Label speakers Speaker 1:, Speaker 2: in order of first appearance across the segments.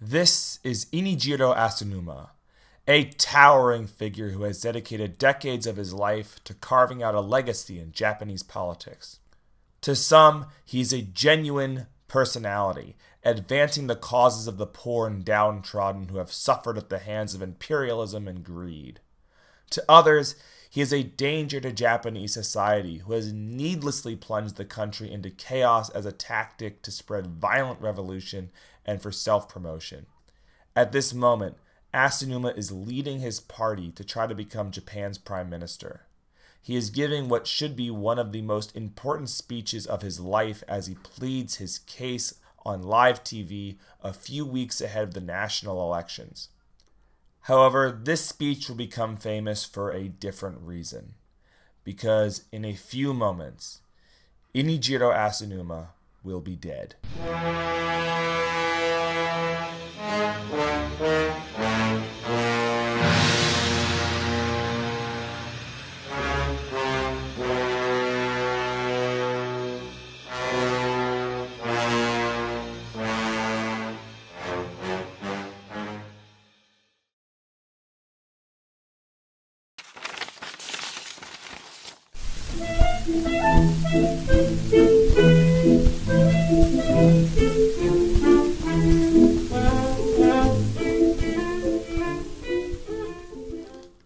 Speaker 1: This is Inejiro Asanuma, a towering figure who has dedicated decades of his life to carving out a legacy in Japanese politics. To some, he's a genuine personality, advancing the causes of the poor and downtrodden who have suffered at the hands of imperialism and greed. To others, he is a danger to Japanese society who has needlessly plunged the country into chaos as a tactic to spread violent revolution and for self-promotion. At this moment, Asanuma is leading his party to try to become Japan's prime minister. He is giving what should be one of the most important speeches of his life as he pleads his case on live TV a few weeks ahead of the national elections. However, this speech will become famous for a different reason, because in a few moments, Inejiro Asanuma will be dead.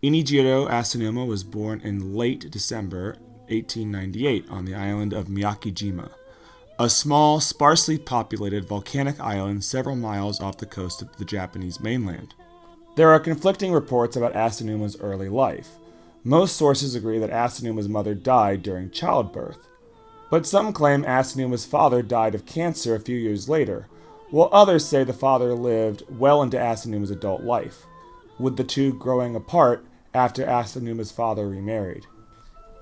Speaker 1: Inejiro Asanuma was born in late December 1898 on the island of Miyakijima, a small, sparsely populated volcanic island several miles off the coast of the Japanese mainland. There are conflicting reports about Asanuma's early life. Most sources agree that Asanuma's mother died during childbirth, but some claim Asanuma's father died of cancer a few years later, while others say the father lived well into Asanuma's adult life, with the two growing apart after Asanuma's father remarried.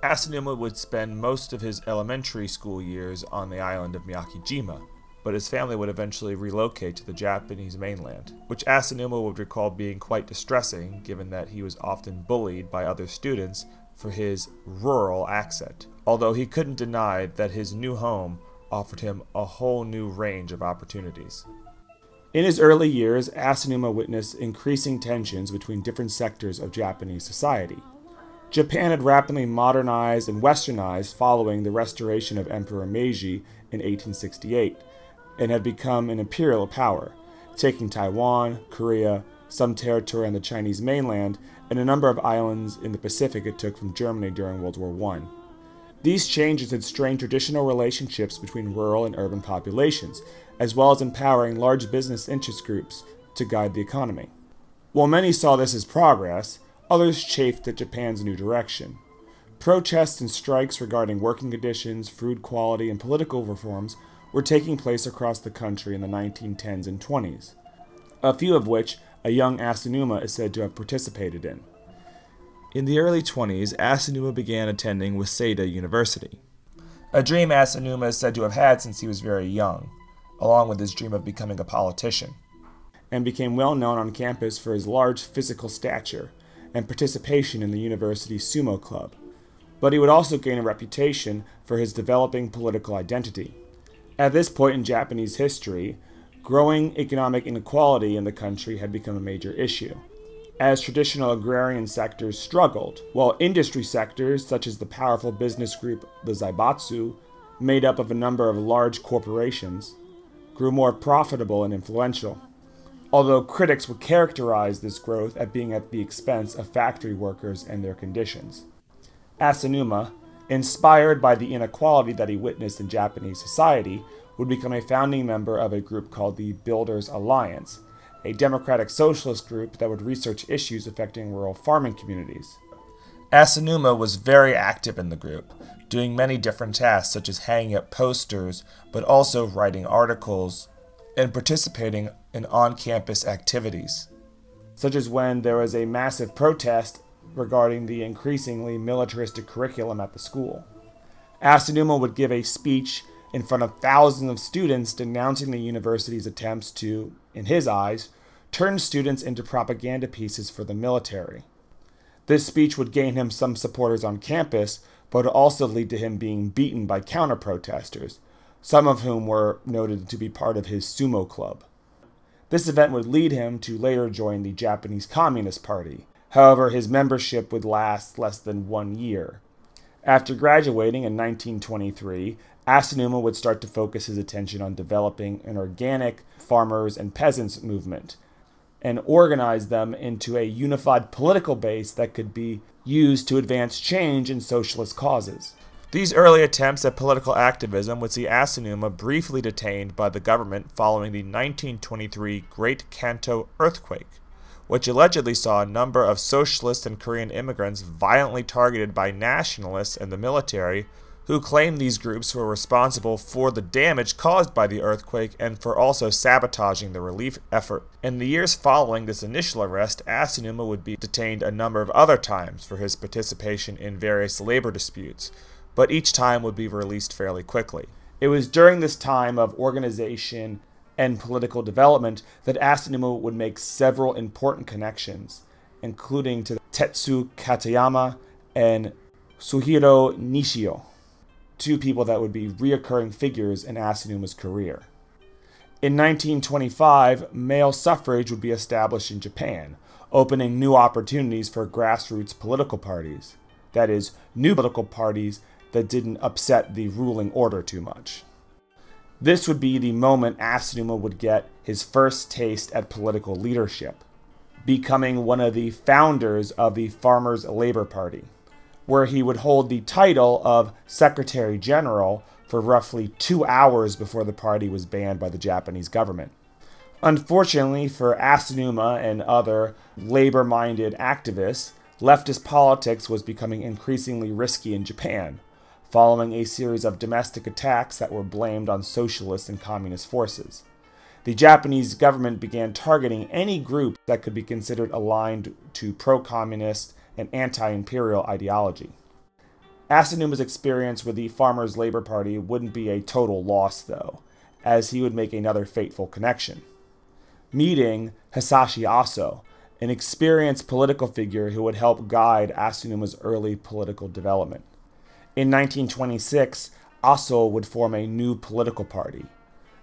Speaker 1: Asanuma would spend most of his elementary school years on the island of Miyakijima, but his family would eventually relocate to the Japanese mainland, which Asanuma would recall being quite distressing given that he was often bullied by other students for his rural accent, although he couldn't deny that his new home offered him a whole new range of opportunities. In his early years, Asanuma witnessed increasing tensions between different sectors of Japanese society. Japan had rapidly modernized and westernized following the restoration of Emperor Meiji in 1868, and had become an imperial power, taking Taiwan, Korea, some territory on the Chinese mainland, and a number of islands in the Pacific it took from Germany during World War I. These changes had strained traditional relationships between rural and urban populations, as well as empowering large business interest groups to guide the economy. While many saw this as progress, others chafed at Japan's new direction. Protests and strikes regarding working conditions, food quality, and political reforms were taking place across the country in the 1910s and 20s, a few of which a young Asanuma is said to have participated in. In the early 20s, Asanuma began attending Waseda University, a dream Asanuma is said to have had since he was very young, along with his dream of becoming a politician, and became well known on campus for his large physical stature and participation in the university's sumo club. But he would also gain a reputation for his developing political identity. At this point in Japanese history, growing economic inequality in the country had become a major issue, as traditional agrarian sectors struggled, while industry sectors, such as the powerful business group the Zaibatsu, made up of a number of large corporations, grew more profitable and influential, although critics would characterize this growth as being at the expense of factory workers and their conditions. Asanuma, inspired by the inequality that he witnessed in Japanese society, would become a founding member of a group called the Builders Alliance, a democratic socialist group that would research issues affecting rural farming communities. Asanuma was very active in the group, doing many different tasks such as hanging up posters, but also writing articles and participating in on-campus activities, such as when there was a massive protest regarding the increasingly militaristic curriculum at the school. Asanuma would give a speech in front of thousands of students denouncing the university's attempts to, in his eyes, turn students into propaganda pieces for the military. This speech would gain him some supporters on campus, but would also lead to him being beaten by counter-protesters, some of whom were noted to be part of his sumo club. This event would lead him to later join the Japanese Communist Party. However, his membership would last less than 1 year. After graduating in 1923, Asanuma would start to focus his attention on developing an organic farmers and peasants movement and organize them into a unified political base that could be used to advance change in socialist causes. These early attempts at political activism would see Asanuma briefly detained by the government following the 1923 Great Kanto earthquake, which allegedly saw a number of socialist and Korean immigrants violently targeted by nationalists and the military, who claimed these groups were responsible for the damage caused by the earthquake and for also sabotaging the relief effort. In the years following this initial arrest, Asanuma would be detained a number of other times for his participation in various labor disputes, but each time would be released fairly quickly. It was during this time of organization and political development that Asanuma would make several important connections, including to Tetsu Katayama and Suhiro Nishio, two people that would be reoccurring figures in Asanuma's career. In 1925, male suffrage would be established in Japan, opening new opportunities for grassroots political parties. That is, new political parties that didn't upset the ruling order too much. This would be the moment Asanuma would get his first taste at political leadership, becoming one of the founders of the Farmers' Labor Party, where he would hold the title of Secretary General for roughly 2 hours before the party was banned by the Japanese government. Unfortunately for Asanuma and other labor-minded activists, leftist politics was becoming increasingly risky in Japan, following a series of domestic attacks that were blamed on socialist and communist forces. The Japanese government began targeting any group that could be considered aligned to pro-communist and anti-imperial ideology. Asanuma's experience with the Farmers' Labor Party wouldn't be a total loss, though, as he would make another fateful connection, meeting Hisashi Aso, an experienced political figure who would help guide Asanuma's early political development. In 1926, Aso would form a new political party,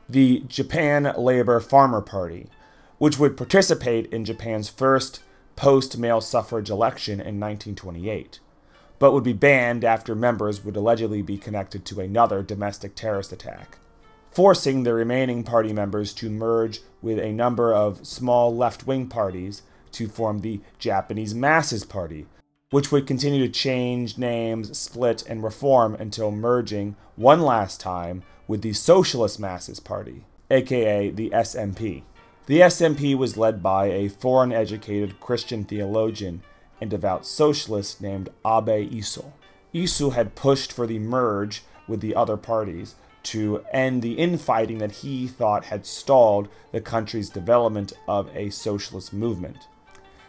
Speaker 1: the Japan Labor Farmer Party, which would participate in Japan's first post-male suffrage election in 1928, but would be banned after members would allegedly be connected to another domestic terrorist attack, forcing the remaining party members to merge with a number of small left-wing parties to form the Japanese Masses Party, which would continue to change names, split, and reform until merging one last time with the Socialist Masses Party, aka the SMP. The SMP was led by a foreign-educated Christian theologian and devout socialist named Abe Iso. Iso had pushed for the merge with the other parties to end the infighting that he thought had stalled the country's development of a socialist movement.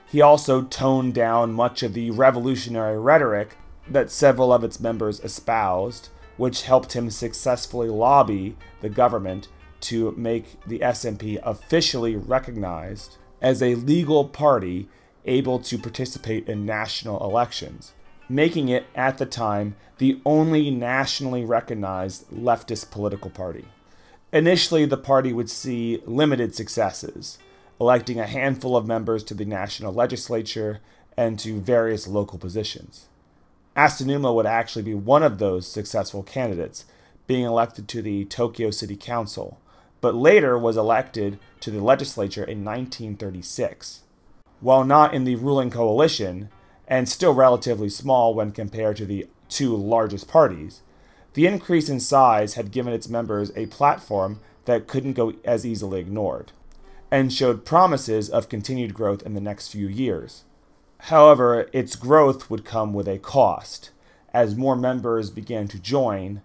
Speaker 1: He also toned down much of the revolutionary rhetoric that several of its members espoused, which helped him successfully lobby the government to make the SMP officially recognized as a legal party able to participate in national elections, making it, at the time, the only nationally recognized leftist political party. Initially, the party would see limited successes, electing a handful of members to the national legislature and to various local positions. Asanuma would actually be one of those successful candidates, being elected to the Tokyo City Council, but later was elected to the legislature in 1936. While not in the ruling coalition, and still relatively small when compared to the two largest parties, the increase in size had given its members a platform that couldn't go as easily ignored, and showed promises of continued growth in the next few years. However, its growth would come with a cost. As more members began to join,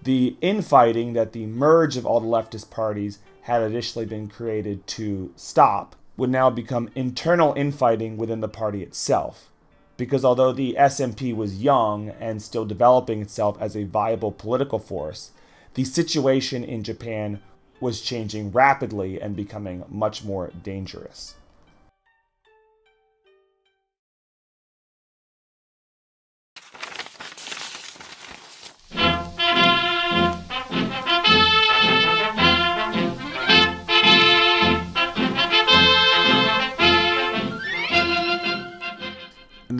Speaker 1: the infighting that the merge of all the leftist parties had initially been created to stop would now become internal infighting within the party itself. Because although the SMP was young and still developing itself as a viable political force, the situation in Japan was changing rapidly and becoming much more dangerous.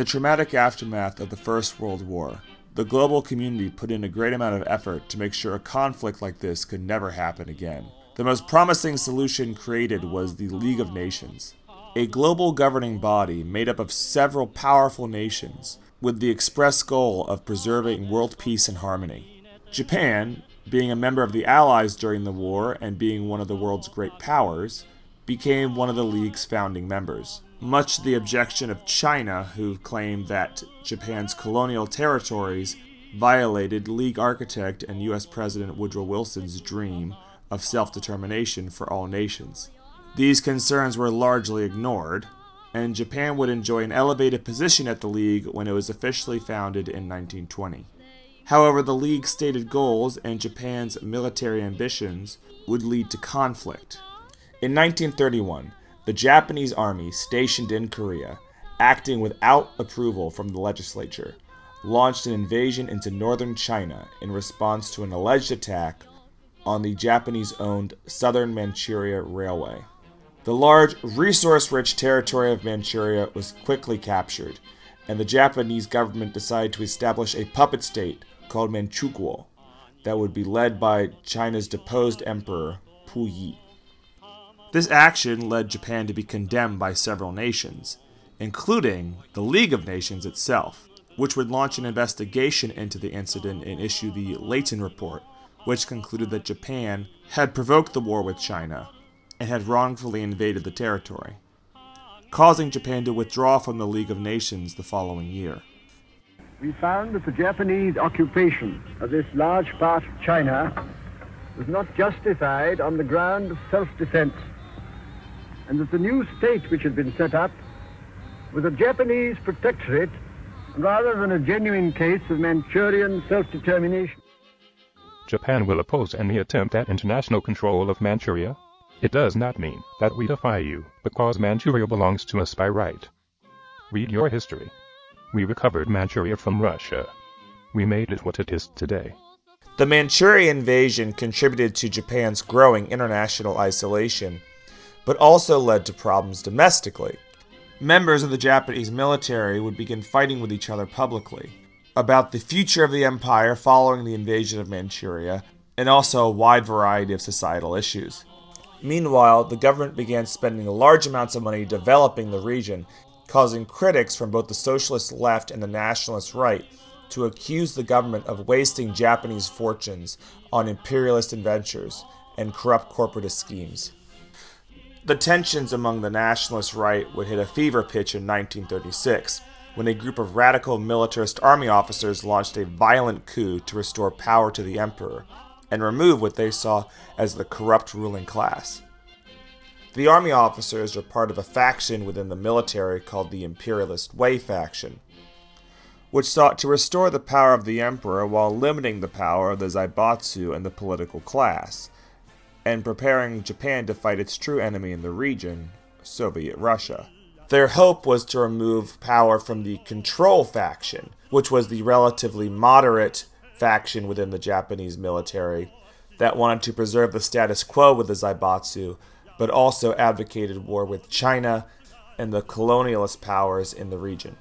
Speaker 1: the traumatic aftermath of the First World War, the global community put in a great amount of effort to make sure a conflict like this could never happen again. The most promising solution created was the League of Nations, a global governing body made up of several powerful nations with the express goal of preserving world peace and harmony. Japan, being a member of the Allies during the war and being one of the world's great powers, became one of the League's founding members, much to the objection of China, who claimed that Japan's colonial territories violated League architect and U.S. President Woodrow Wilson's dream of self-determination for all nations. These concerns were largely ignored, and Japan would enjoy an elevated position at the League when it was officially founded in 1920. However, the League's stated goals and Japan's military ambitions would lead to conflict. In 1931, the Japanese army stationed in Korea, acting without approval from the legislature, launched an invasion into northern China in response to an alleged attack on the Japanese-owned Southern Manchuria Railway. The large, resource-rich territory of Manchuria was quickly captured, and the Japanese government decided to establish a puppet state called Manchukuo that would be led by China's deposed emperor, Puyi. This action led Japan to be condemned by several nations, including the League of Nations itself, which would launch an investigation into the incident and issue the Leighton Report, which concluded that Japan had provoked the war with China and had wrongfully invaded the territory, causing Japan to withdraw from the League of Nations the following year.
Speaker 2: We found that the Japanese occupation of this large part of China was not justified on the ground of self-defense, and that the new state which had been set up was a Japanese protectorate rather than a genuine case of Manchurian self-determination.
Speaker 3: Japan will oppose any attempt at international control of Manchuria. It does not mean that we defy you, because Manchuria belongs to us by right. Read your history. We recovered Manchuria from Russia. We made it what it is today.
Speaker 1: The Manchurian invasion contributed to Japan's growing international isolation, but also led to problems domestically. Members of the Japanese military would begin fighting with each other publicly about the future of the empire following the invasion of Manchuria, and also a wide variety of societal issues. Meanwhile, the government began spending large amounts of money developing the region, causing critics from both the socialist left and the nationalist right to accuse the government of wasting Japanese fortunes on imperialist adventures and corrupt corporatist schemes. The tensions among the nationalist right would hit a fever pitch in 1936, when a group of radical militarist army officers launched a violent coup to restore power to the emperor and remove what they saw as the corrupt ruling class. The army officers were part of a faction within the military called the Imperialist Way faction, which sought to restore the power of the emperor while limiting the power of the zaibatsu and the political class, and preparing Japan to fight its true enemy in the region, Soviet Russia. Their hope was to remove power from the Control faction, which was the relatively moderate faction within the Japanese military that wanted to preserve the status quo with the zaibatsu, but also advocated war with China and the colonialist powers in the region.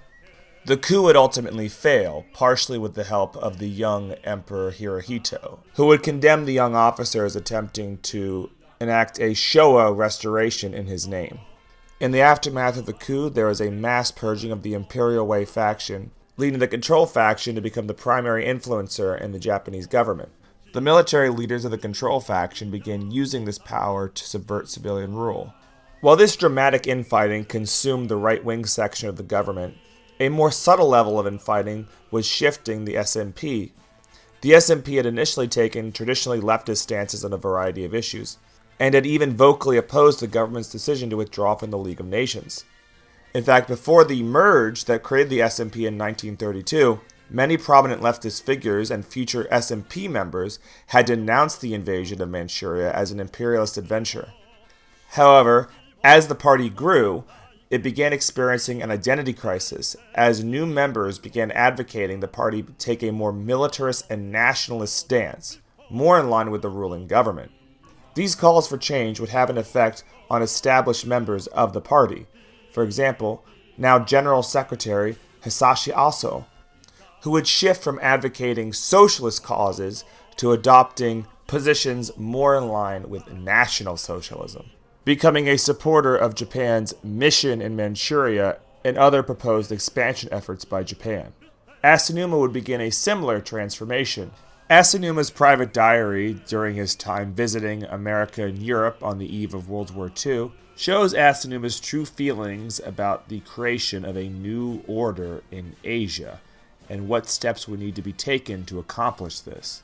Speaker 1: The coup would ultimately fail, partially with the help of the young Emperor Hirohito, who would condemn the young officers attempting to enact a Showa restoration in his name. In the aftermath of the coup, there was a mass purging of the Imperial Way faction, leading the Control faction to become the primary influencer in the Japanese government. The military leaders of the Control faction began using this power to subvert civilian rule. While this dramatic infighting consumed the right-wing section of the government, a more subtle level of infighting was shifting the SMP. The SMP had initially taken traditionally leftist stances on a variety of issues, and had even vocally opposed the government's decision to withdraw from the League of Nations. In fact, before the merge that created the SMP in 1932, many prominent leftist figures and future SMP members had denounced the invasion of Manchuria as an imperialist adventure. However, as the party grew, it began experiencing an identity crisis as new members began advocating the party take a more militarist and nationalist stance, more in line with the ruling government. These calls for change would have an effect on established members of the party. For example, now General Secretary Hisashi Aso, who would shift from advocating socialist causes to adopting positions more in line with National Socialism, becoming a supporter of Japan's mission in Manchuria and other proposed expansion efforts by Japan. Asanuma would begin a similar transformation. Asanuma's private diary during his time visiting America and Europe on the eve of World War II shows Asanuma's true feelings about the creation of a new order in Asia and what steps would need to be taken to accomplish this.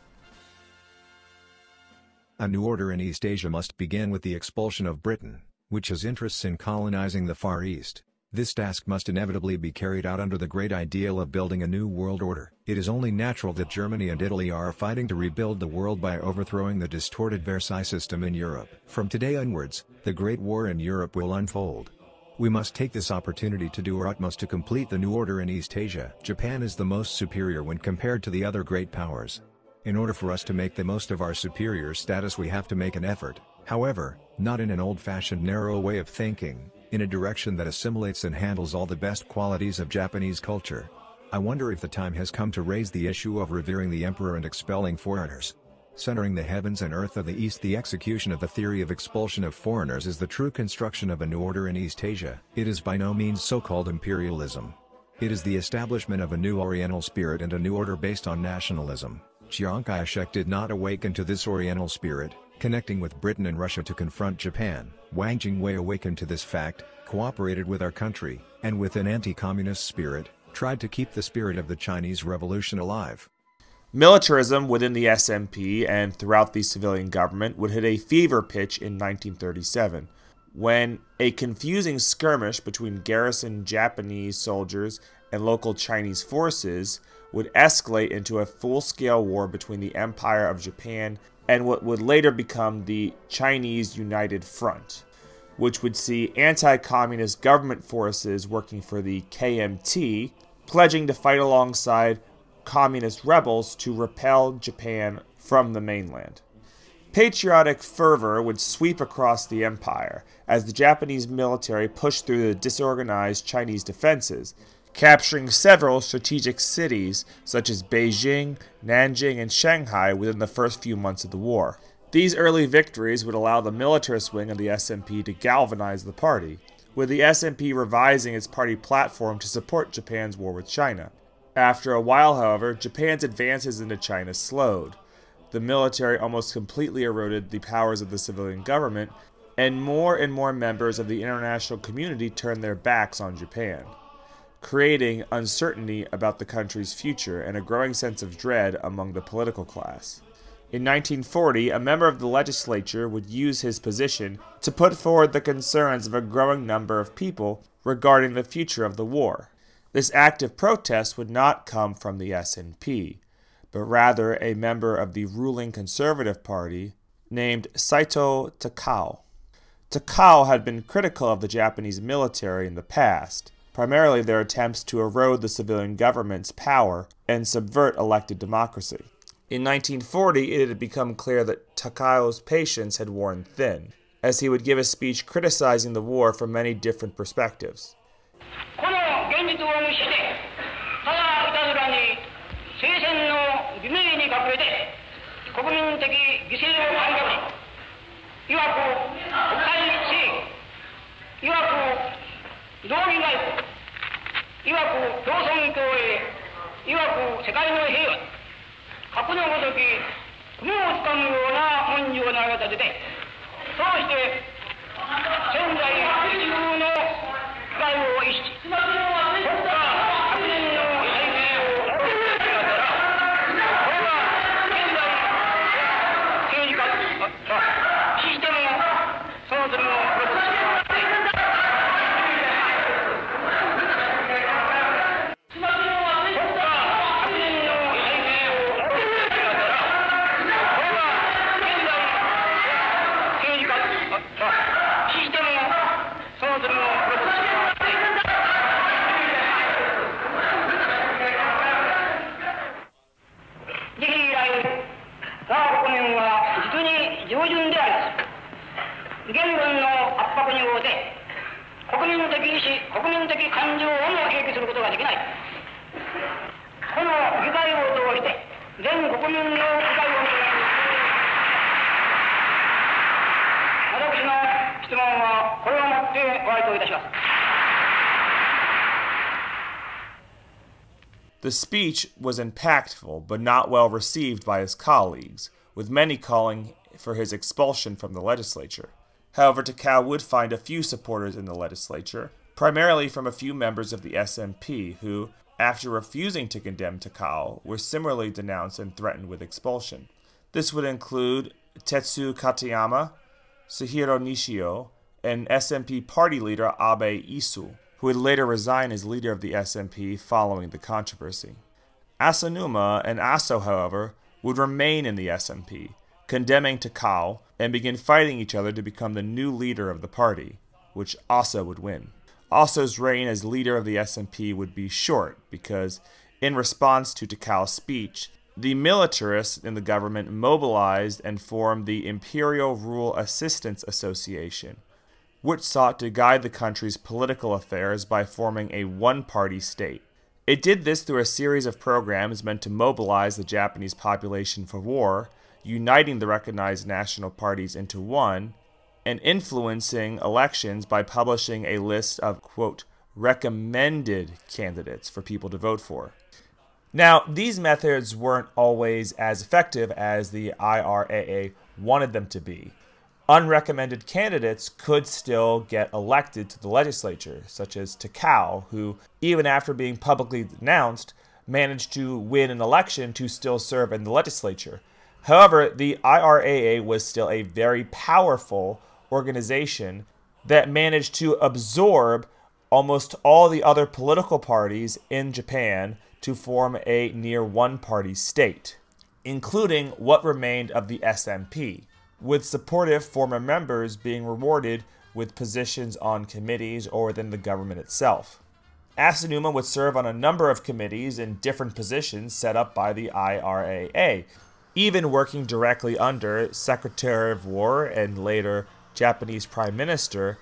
Speaker 4: A new order in East Asia must begin with the expulsion of Britain, which has interests in colonizing the Far East. This task must inevitably be carried out under the great ideal of building a new world order. It is only natural that Germany and Italy are fighting to rebuild the world by overthrowing the distorted Versailles system in Europe. From today onwards, the Great War in Europe will unfold. We must take this opportunity to do our utmost to complete the new order in East Asia. Japan is the most superior when compared to the other great powers. In order for us to make the most of our superior status, we have to make an effort, however, not in an old-fashioned narrow way of thinking, in a direction that assimilates and handles all the best qualities of Japanese culture. I wonder if the time has come to raise the issue of revering the emperor and expelling foreigners. Centering the heavens and earth of the East, the execution of the theory of expulsion of foreigners is the true construction of a new order in East Asia. It is by no means so-called imperialism. It is the establishment of a new Oriental spirit and a new order based on nationalism. Chiang Kai-shek did not awaken to this Oriental spirit, connecting with Britain and Russia to confront Japan. Wang Jingwei awakened to this fact, cooperated with our country, and with an anti-communist spirit, tried to keep the spirit of the Chinese Revolution alive.
Speaker 1: Militarism within the SMP and throughout the civilian government would hit a fever pitch in 1937, when a confusing skirmish between garrison Japanese soldiers and local Chinese forces would escalate into a full-scale war between the Empire of Japan and what would later become the Chinese United Front, which would see anti-communist government forces working for the KMT, pledging to fight alongside communist rebels to repel Japan from the mainland. Patriotic fervor would sweep across the empire as the Japanese military pushed through the disorganized Chinese defenses, capturing several strategic cities such as Beijing, Nanjing, and Shanghai within the first few months of the war. These early victories would allow the militarist wing of the SMP to galvanize the party, with the SMP revising its party platform to support Japan's war with China. After a while, however, Japan's advances into China slowed. The military almost completely eroded the powers of the civilian government, and more members of the international community turned their backs on Japan, creating uncertainty about the country's future and a growing sense of dread among the political class. In 1940, a member of the legislature would use his position to put forward the concerns of a growing number of people regarding the future of the war. This active protest would not come from the SNP, but rather a member of the ruling Conservative Party named Saito Takao. Takao had been critical of the Japanese military in the past, primarily their attempts to erode the civilian government's power and subvert elected democracy. In 1940, it had become clear that Takao's patience had worn thin, as he would give a speech criticizing the war from many different perspectives.
Speaker 5: この議題を通して全国民の議題を求め私の質問はこれをもって終わりといたします。
Speaker 1: The speech was impactful but not well received by his colleagues, with many calling for his expulsion from the legislature. However, Takao would find a few supporters in the legislature, primarily from a few members of the SMP who, after refusing to condemn Takao, were similarly denounced and threatened with expulsion. This would include Tetsu Katayama, Suhiro Nishio, and SMP party leader Abe Isu, who would later resign as leader of the SMP following the controversy. Asanuma and Aso, however, would remain in the SMP, condemning Takao, and begin fighting each other to become the new leader of the party, which Aso would win. Aso's reign as leader of the SMP would be short because, in response to Takao's speech, the militarists in the government mobilized and formed the Imperial Rule Assistance Association, which sought to guide the country's political affairs by forming a one-party state. It did this through a series of programs meant to mobilize the Japanese population for war, uniting the recognized national parties into one, and influencing elections by publishing a list of, quote, recommended candidates for people to vote for. Now, these methods weren't always as effective as the IRAA wanted them to be. Unrecommended candidates could still get elected to the legislature, such as Takao, who, even after being publicly denounced, managed to win an election to still serve in the legislature. However, the IRAA was still a very powerful organization that managed to absorb almost all the other political parties in Japan to form a near one-party state, including what remained of the SMP, with supportive former members being rewarded with positions on committees or within the government itself. Asanuma would serve on a number of committees in different positions set up by the IRAA, even working directly under Secretary of War and later Japanese Prime Minister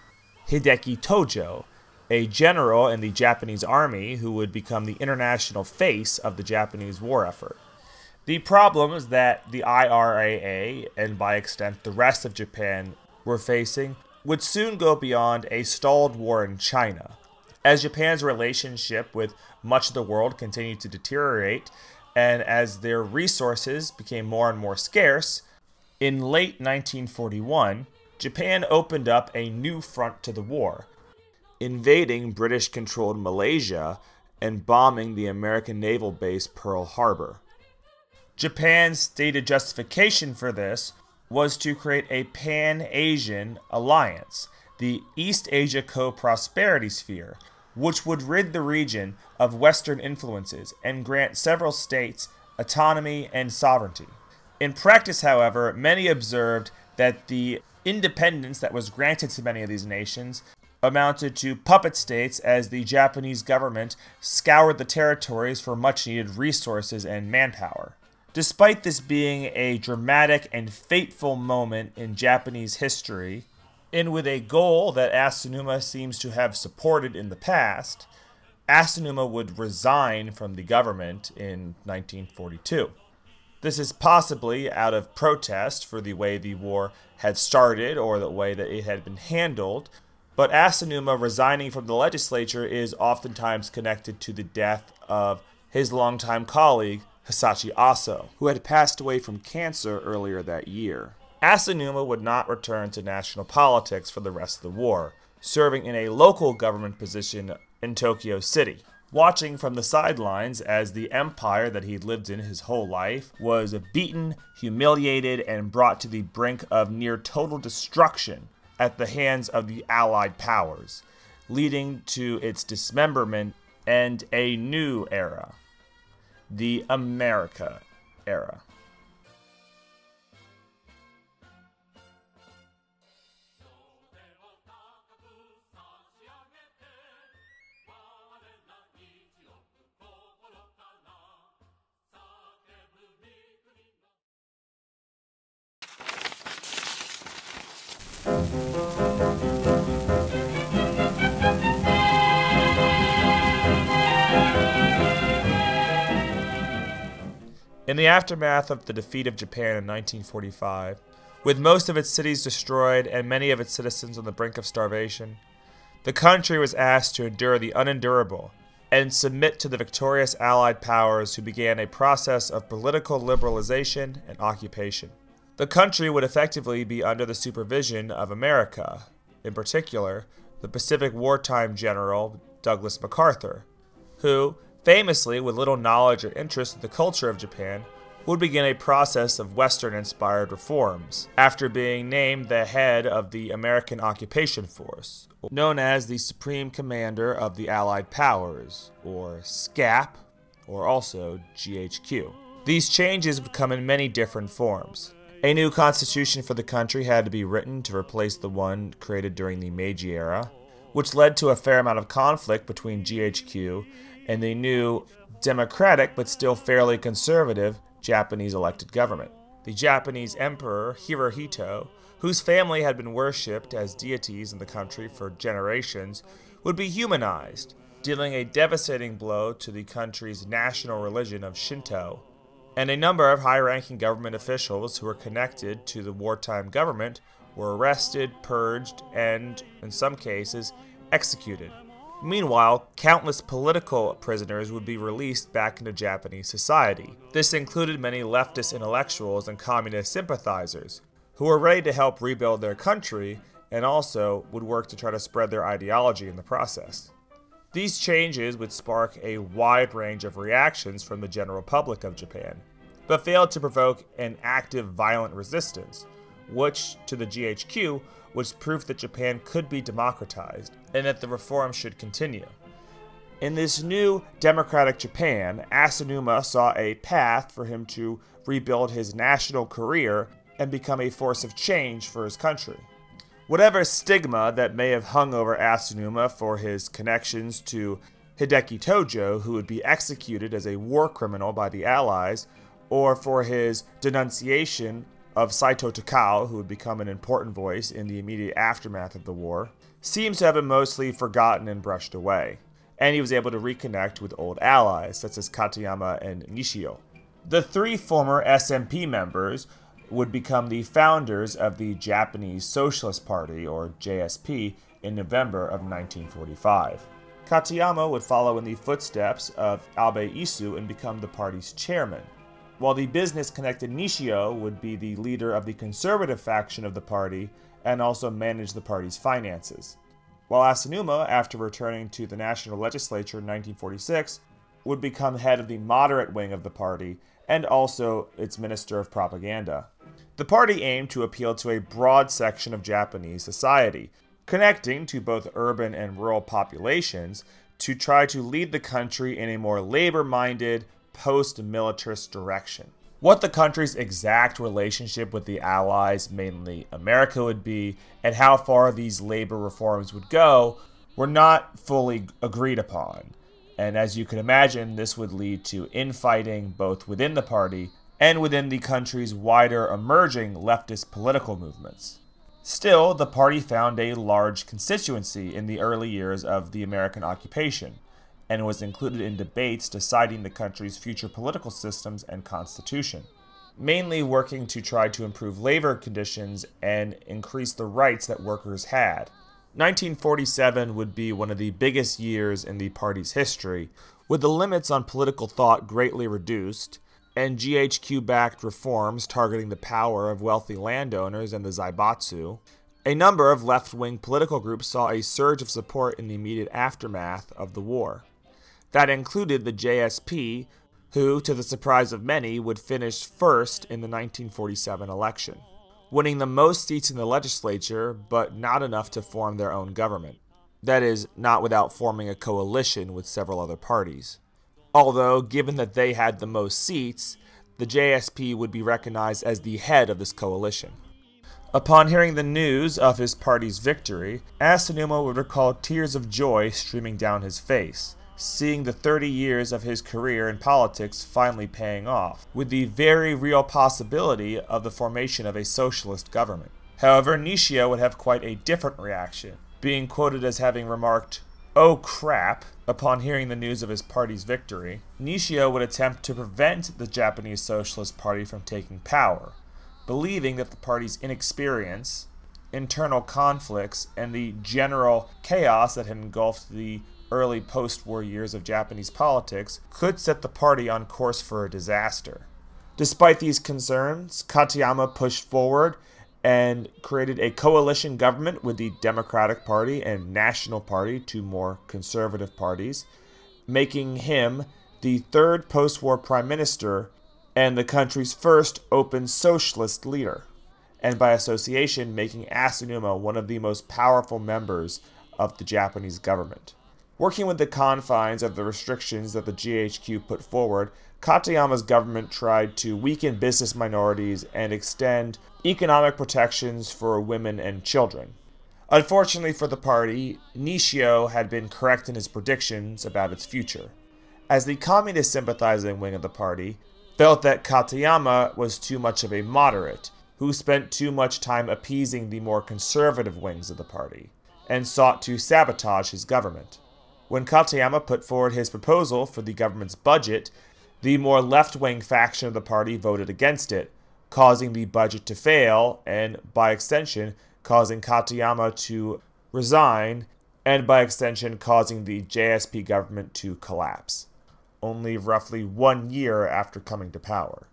Speaker 1: Hideki Tojo, a general in the Japanese army who would become the international face of the Japanese war effort. The problems that the IRAA, and by extent the rest of Japan, were facing would soon go beyond a stalled war in China. As Japan's relationship with much of the world continued to deteriorate, and as their resources became more and more scarce, in late 1941, Japan opened up a new front to the war, invading British-controlled Malaysia and bombing the American naval base Pearl Harbor. Japan's stated justification for this was to create a Pan-Asian alliance, the East Asia Co-Prosperity Sphere, which would rid the region of Western influences and grant several states autonomy and sovereignty. In practice, however, many observed that the independence that was granted to many of these nations amounted to puppet states as the Japanese government scoured the territories for much-needed resources and manpower. Despite this being a dramatic and fateful moment in Japanese history, and with a goal that Asanuma seems to have supported in the past, Asanuma would resign from the government in 1942. This is possibly out of protest for the way the war had started or the way that it had been handled, but Asanuma resigning from the legislature is oftentimes connected to the death of his longtime colleague, Hisashi Aso, who had passed away from cancer earlier that year. Asanuma would not return to national politics for the rest of the war, serving in a local government position in Tokyo City, watching from the sidelines as the empire that he'd lived in his whole life was beaten, humiliated, and brought to the brink of near total destruction at the hands of the Allied powers, leading to its dismemberment and a new era, the America era. In the aftermath of the defeat of Japan in 1945, with most of its cities destroyed and many of its citizens on the brink of starvation, the country was asked to endure the unendurable and submit to the victorious Allied powers who began a process of political liberalization and occupation. The country would effectively be under the supervision of America, in particular, the Pacific wartime general Douglas MacArthur, who, famously with little knowledge or interest in the culture of Japan, would begin a process of Western-inspired reforms, after being named the head of the American Occupation Force, known as the Supreme Commander of the Allied Powers, or SCAP, or also GHQ. These changes would come in many different forms. A new constitution for the country had to be written to replace the one created during the Meiji era, which led to a fair amount of conflict between GHQ and the new democratic but still fairly conservative Japanese elected government. The Japanese Emperor Hirohito, whose family had been worshipped as deities in the country for generations, would be humanized, dealing a devastating blow to the country's national religion of Shinto, and a number of high-ranking government officials who were connected to the wartime government were arrested, purged, and, in some cases, executed. Meanwhile, countless political prisoners would be released back into Japanese society. This included many leftist intellectuals and communist sympathizers, who were ready to help rebuild their country and also would work to try to spread their ideology in the process. These changes would spark a wide range of reactions from the general public of Japan, but failed to provoke an active violent resistance, which, to the GHQ, was proof that Japan could be democratized, and that the reforms should continue. In this new democratic Japan, Asanuma saw a path for him to rebuild his national career and become a force of change for his country. Whatever stigma that may have hung over Asanuma for his connections to Hideki Tojo, who would be executed as a war criminal by the Allies, or for his denunciation of Saito Takao, who would become an important voice in the immediate aftermath of the war, seems to have been mostly forgotten and brushed away, and he was able to reconnect with old allies such as Katayama and Nishio. The three former SMP members would become the founders of the Japanese Socialist Party, or JSP, in November of 1945. Katayama would follow in the footsteps of Abe Isu and become the party's chairman, while the business-connected Nishio would be the leader of the conservative faction of the party and also manage the party's finances. While Asanuma, after returning to the national legislature in 1946, would become head of the moderate wing of the party and also its minister of propaganda. The party aimed to appeal to a broad section of Japanese society, connecting to both urban and rural populations to try to lead the country in a more labor-minded, post-militarist direction. What the country's exact relationship with the Allies, mainly America, would be, and how far these labor reforms would go, were not fully agreed upon. And as you can imagine, this would lead to infighting both within the party and within the country's wider emerging leftist political movements. Still, the party found a large constituency in the early years of the American occupation, and was included in debates deciding the country's future political systems and constitution, mainly working to try to improve labor conditions and increase the rights that workers had. 1947 would be one of the biggest years in the party's history, with the limits on political thought greatly reduced, and GHQ-backed reforms targeting the power of wealthy landowners and the Zaibatsu. A number of left-wing political groups saw a surge of support in the immediate aftermath of the war. That included the JSP, who, to the surprise of many, would finish first in the 1947 election, winning the most seats in the legislature, but not enough to form their own government. That is, not without forming a coalition with several other parties. Although, given that they had the most seats, the JSP would be recognized as the head of this coalition. Upon hearing the news of his party's victory, Asanuma would recall tears of joy streaming down his face, seeing the 30 years of his career in politics finally paying off, with the very real possibility of the formation of a socialist government. However, Nishio would have quite a different reaction, being quoted as having remarked, oh crap, upon hearing the news of his party's victory, Nishio would attempt to prevent the Japanese Socialist Party from taking power, believing that the party's inexperience, internal conflicts, and the general chaos that had engulfed the early post-war years of Japanese politics could set the party on course for a disaster. Despite these concerns, Katayama pushed forward and created a coalition government with the Democratic Party and National Party, two more conservative parties, making him the third post-war prime minister and the country's first open socialist leader, and by association making Asanuma one of the most powerful members of the Japanese government. Working with the confines of the restrictions that the GHQ put forward, Katayama's government tried to weaken business minorities and extend economic protections for women and children. Unfortunately for the party, Nishio had been correct in his predictions about its future, as the communist sympathizing wing of the party felt that Katayama was too much of a moderate, who spent too much time appeasing the more conservative wings of the party, and sought to sabotage his government. When Katayama put forward his proposal for the government's budget, the more left-wing faction of the party voted against it, causing the budget to fail, and by extension, causing Katayama to resign, and by extension, causing the JSP government to collapse, only roughly 1 year after coming to power.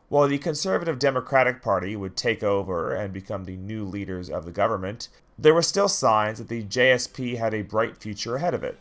Speaker 1: While the Conservative Democratic Party would take over and become the new leaders of the government, there were still signs that the JSP had a bright future ahead of it.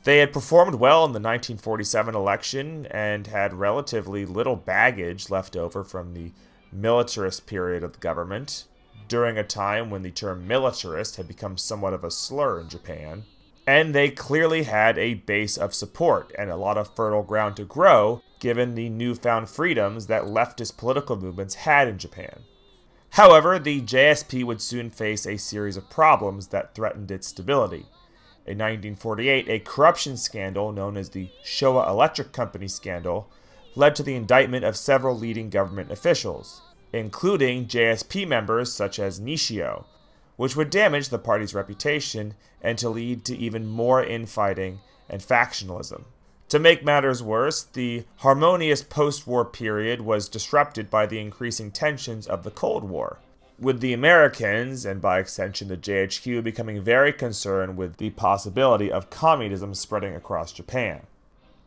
Speaker 1: They had performed well in the 1947 election and had relatively little baggage left over from the militarist period of the government, during a time when the term militarist had become somewhat of a slur in Japan, and they clearly had a base of support and a lot of fertile ground to grow, given the newfound freedoms that leftist political movements had in Japan. However, the JSP would soon face a series of problems that threatened its stability. In 1948, a corruption scandal known as the Showa Electric Company scandal led to the indictment of several leading government officials, including JSP members such as Nishio, which would damage the party's reputation and to lead to even more infighting and factionalism. To make matters worse, the harmonious post-war period was disrupted by the increasing tensions of the Cold War, with the Americans, and by extension the JHQ, becoming very concerned with the possibility of communism spreading across Japan.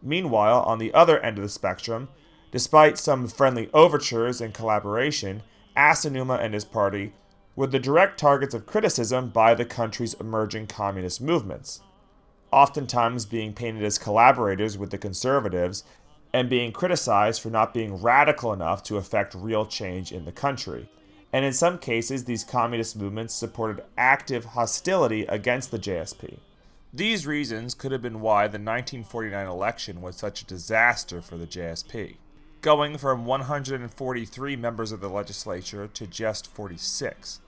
Speaker 1: Meanwhile, on the other end of the spectrum, despite some friendly overtures and collaboration, Asanuma and his party were the direct targets of criticism by the country's emerging communist movements, oftentimes being painted as collaborators with the conservatives and being criticized for not being radical enough to effect real change in the country. And in some cases, these communist movements supported active hostility against the JSP. These reasons could have been why the 1949 election was such a disaster for the JSP, going from 143 members of the legislature to just 46.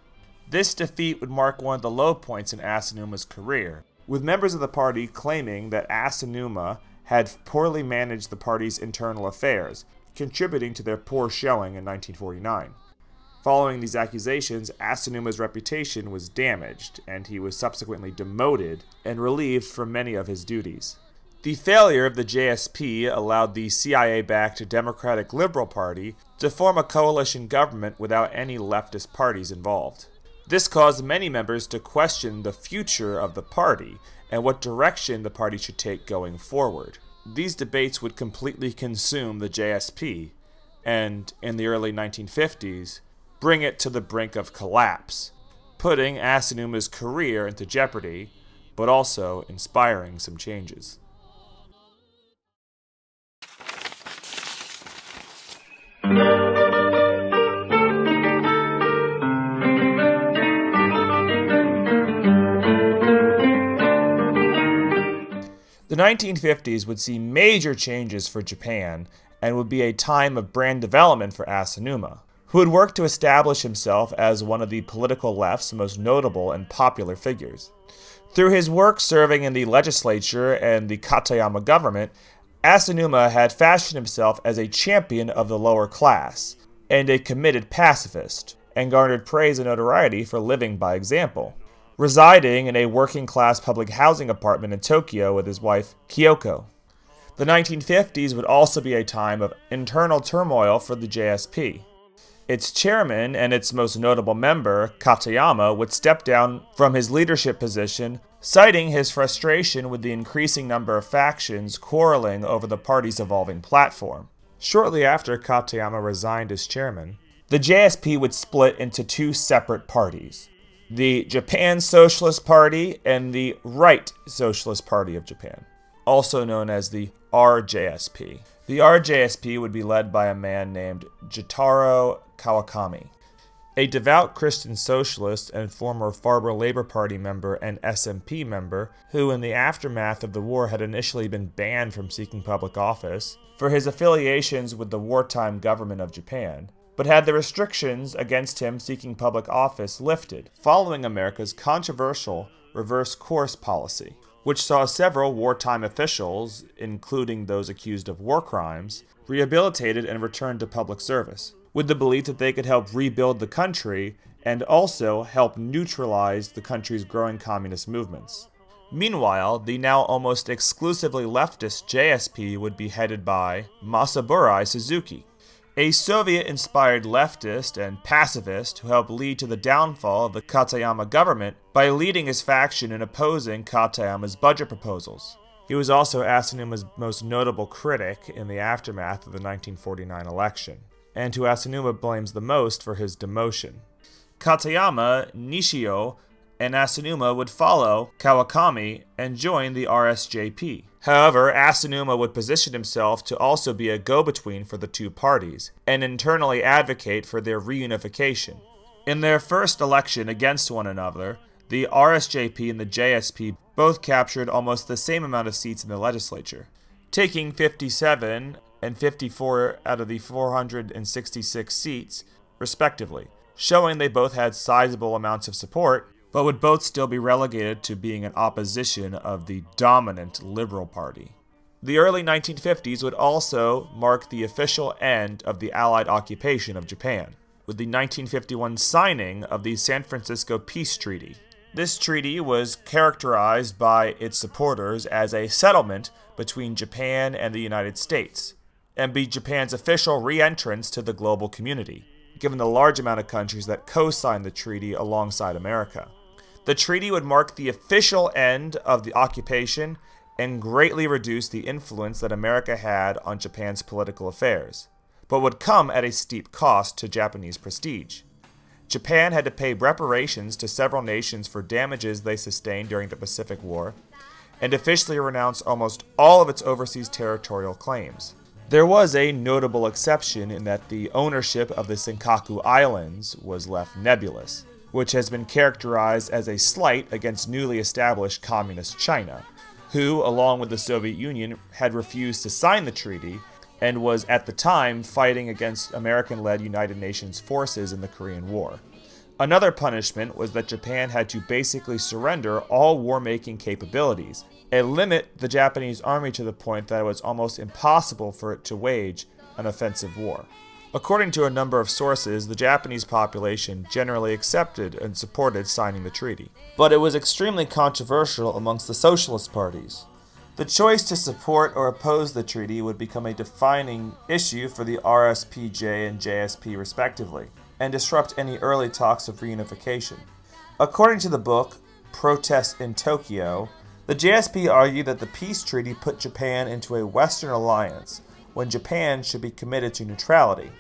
Speaker 1: This defeat would mark one of the low points in Asanuma's career, with members of the party claiming that Asanuma had poorly managed the party's internal affairs, contributing to their poor showing in 1949. Following these accusations, Asanuma's reputation was damaged, and he was subsequently demoted and relieved from many of his duties. The failure of the JSP allowed the CIA-backed Democratic Liberal Party to form a coalition government without any leftist parties involved. This caused many members to question the future of the party and what direction the party should take going forward. These debates would completely consume the JSP, and in the early 1950s, bring it to the brink of collapse, putting Asanuma's career into jeopardy, but also inspiring some changes. The 1950s would see major changes for Japan and would be a time of brand development for Asanuma, who had worked to establish himself as one of the political left's most notable and popular figures. Through his work serving in the legislature and the Katayama government, Asanuma had fashioned himself as a champion of the lower class and a committed pacifist, and garnered praise and notoriety for living by example. residing in a working-class public housing apartment in Tokyo with his wife, Kyoko. The 1950s would also be a time of internal turmoil for the JSP. Its chairman and its most notable member, Katayama, would step down from his leadership position, citing his frustration with the increasing number of factions quarreling over the party's evolving platform. Shortly after Katayama resigned as chairman, the JSP would split into two separate parties: the Japan Socialist Party and the Right Socialist Party of Japan, also known as the RJSP. The RJSP would be led by a man named Jitaro Kawakami, a devout Christian socialist and former Farmer Labor Party member and SMP member who, in the aftermath of the war, had initially been banned from seeking public office for his affiliations with the wartime government of Japan, but had the restrictions against him seeking public office lifted following America's controversial reverse course policy, which saw several wartime officials, including those accused of war crimes, rehabilitated and returned to public service, with the belief that they could help rebuild the country and also help neutralize the country's growing communist movements. Meanwhile, the now almost exclusively leftist JSP would be headed by Masaburai Suzuki, a Soviet-inspired leftist and pacifist who helped lead to the downfall of the Katayama government by leading his faction in opposing Katayama's budget proposals. He was also Asanuma's most notable critic in the aftermath of the 1949 election, and who Asanuma blames the most for his demotion. Katayama, Nishio, and Asanuma would follow Kawakami and join the RSJP. However, Asanuma would position himself to also be a go-between for the two parties, and internally advocate for their reunification. In their first election against one another, the RSJP and the JSP both captured almost the same amount of seats in the legislature, taking 57 and 54 out of the 466 seats, respectively, showing they both had sizable amounts of support, but would both still be relegated to being an opposition of the dominant Liberal Party. The early 1950s would also mark the official end of the Allied occupation of Japan, with the 1951 signing of the San Francisco Peace Treaty. This treaty was characterized by its supporters as a settlement between Japan and the United States, and be Japan's official re-entrance to the global community, given the large amount of countries that co-signed the treaty alongside America. The treaty would mark the official end of the occupation and greatly reduce the influence that America had on Japan's political affairs, but would come at a steep cost to Japanese prestige. Japan had to pay reparations to several nations for damages they sustained during the Pacific War, and officially renounce almost all of its overseas territorial claims. There was a notable exception in that the ownership of the Senkaku Islands was left nebulous, which has been characterized as a slight against newly established Communist China, who, along with the Soviet Union, had refused to sign the treaty and was at the time fighting against American-led United Nations forces in the Korean War. Another punishment was that Japan had to basically surrender all war-making capabilities and limit the Japanese army to the point that it was almost impossible for it to wage an offensive war. According to a number of sources, the Japanese population generally accepted and supported signing the treaty, but it was extremely controversial amongst the socialist parties. The choice to support or oppose the treaty would become a defining issue for the RSPJ and JSP respectively, and disrupt any early talks of reunification. According to the book, Protest in Tokyo, the JSP argued that the peace treaty put Japan into a Western alliance, when Japan should be committed to neutrality,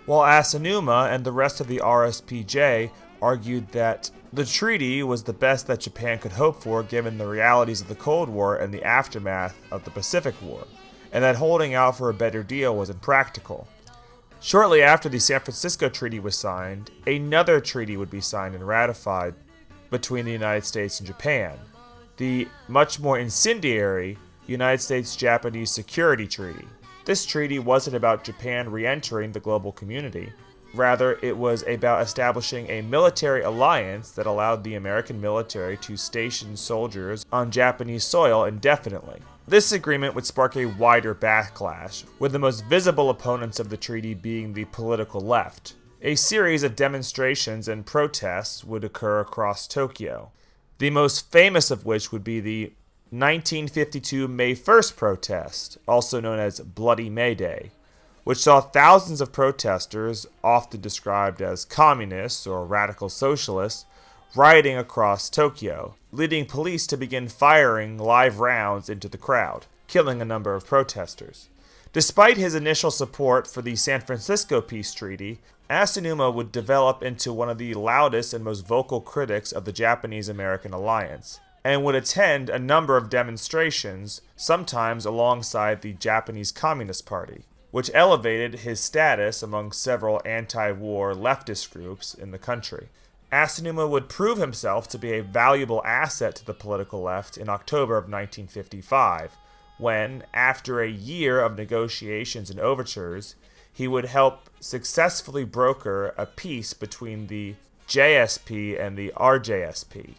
Speaker 1: while Asanuma and the rest of the RSPJ argued that the treaty was the best that Japan could hope for given the realities of the Cold War and the aftermath of the Pacific War, and that holding out for a better deal was impractical. Shortly after the San Francisco Treaty was signed, another treaty would be signed and ratified between the United States and Japan, the much more incendiary United States-Japanese Security Treaty. This treaty wasn't about Japan re-entering the global community. Rather, it was about establishing a military alliance that allowed the American military to station soldiers on Japanese soil indefinitely. This agreement would spark a wider backlash, with the most visible opponents of the treaty being the political left. A series of demonstrations and protests would occur across Tokyo. the most famous of which would be the 1952 May 1st protest, also known as Bloody May Day, which saw thousands of protesters, often described as communists or radical socialists, rioting across Tokyo, leading police to begin firing live rounds into the crowd, killing a number of protesters. Despite his initial support for the San Francisco Peace Treaty, Asanuma would develop into one of the loudest and most vocal critics of the Japanese-American alliance, and would attend a number of demonstrations, sometimes alongside the Japanese Communist Party, which elevated his status among several anti-war leftist groups in the country. Asanuma would prove himself to be a valuable asset to the political left in October of 1955, when, after a year of negotiations and overtures, he would help successfully broker a peace between the JSP and the RJSP.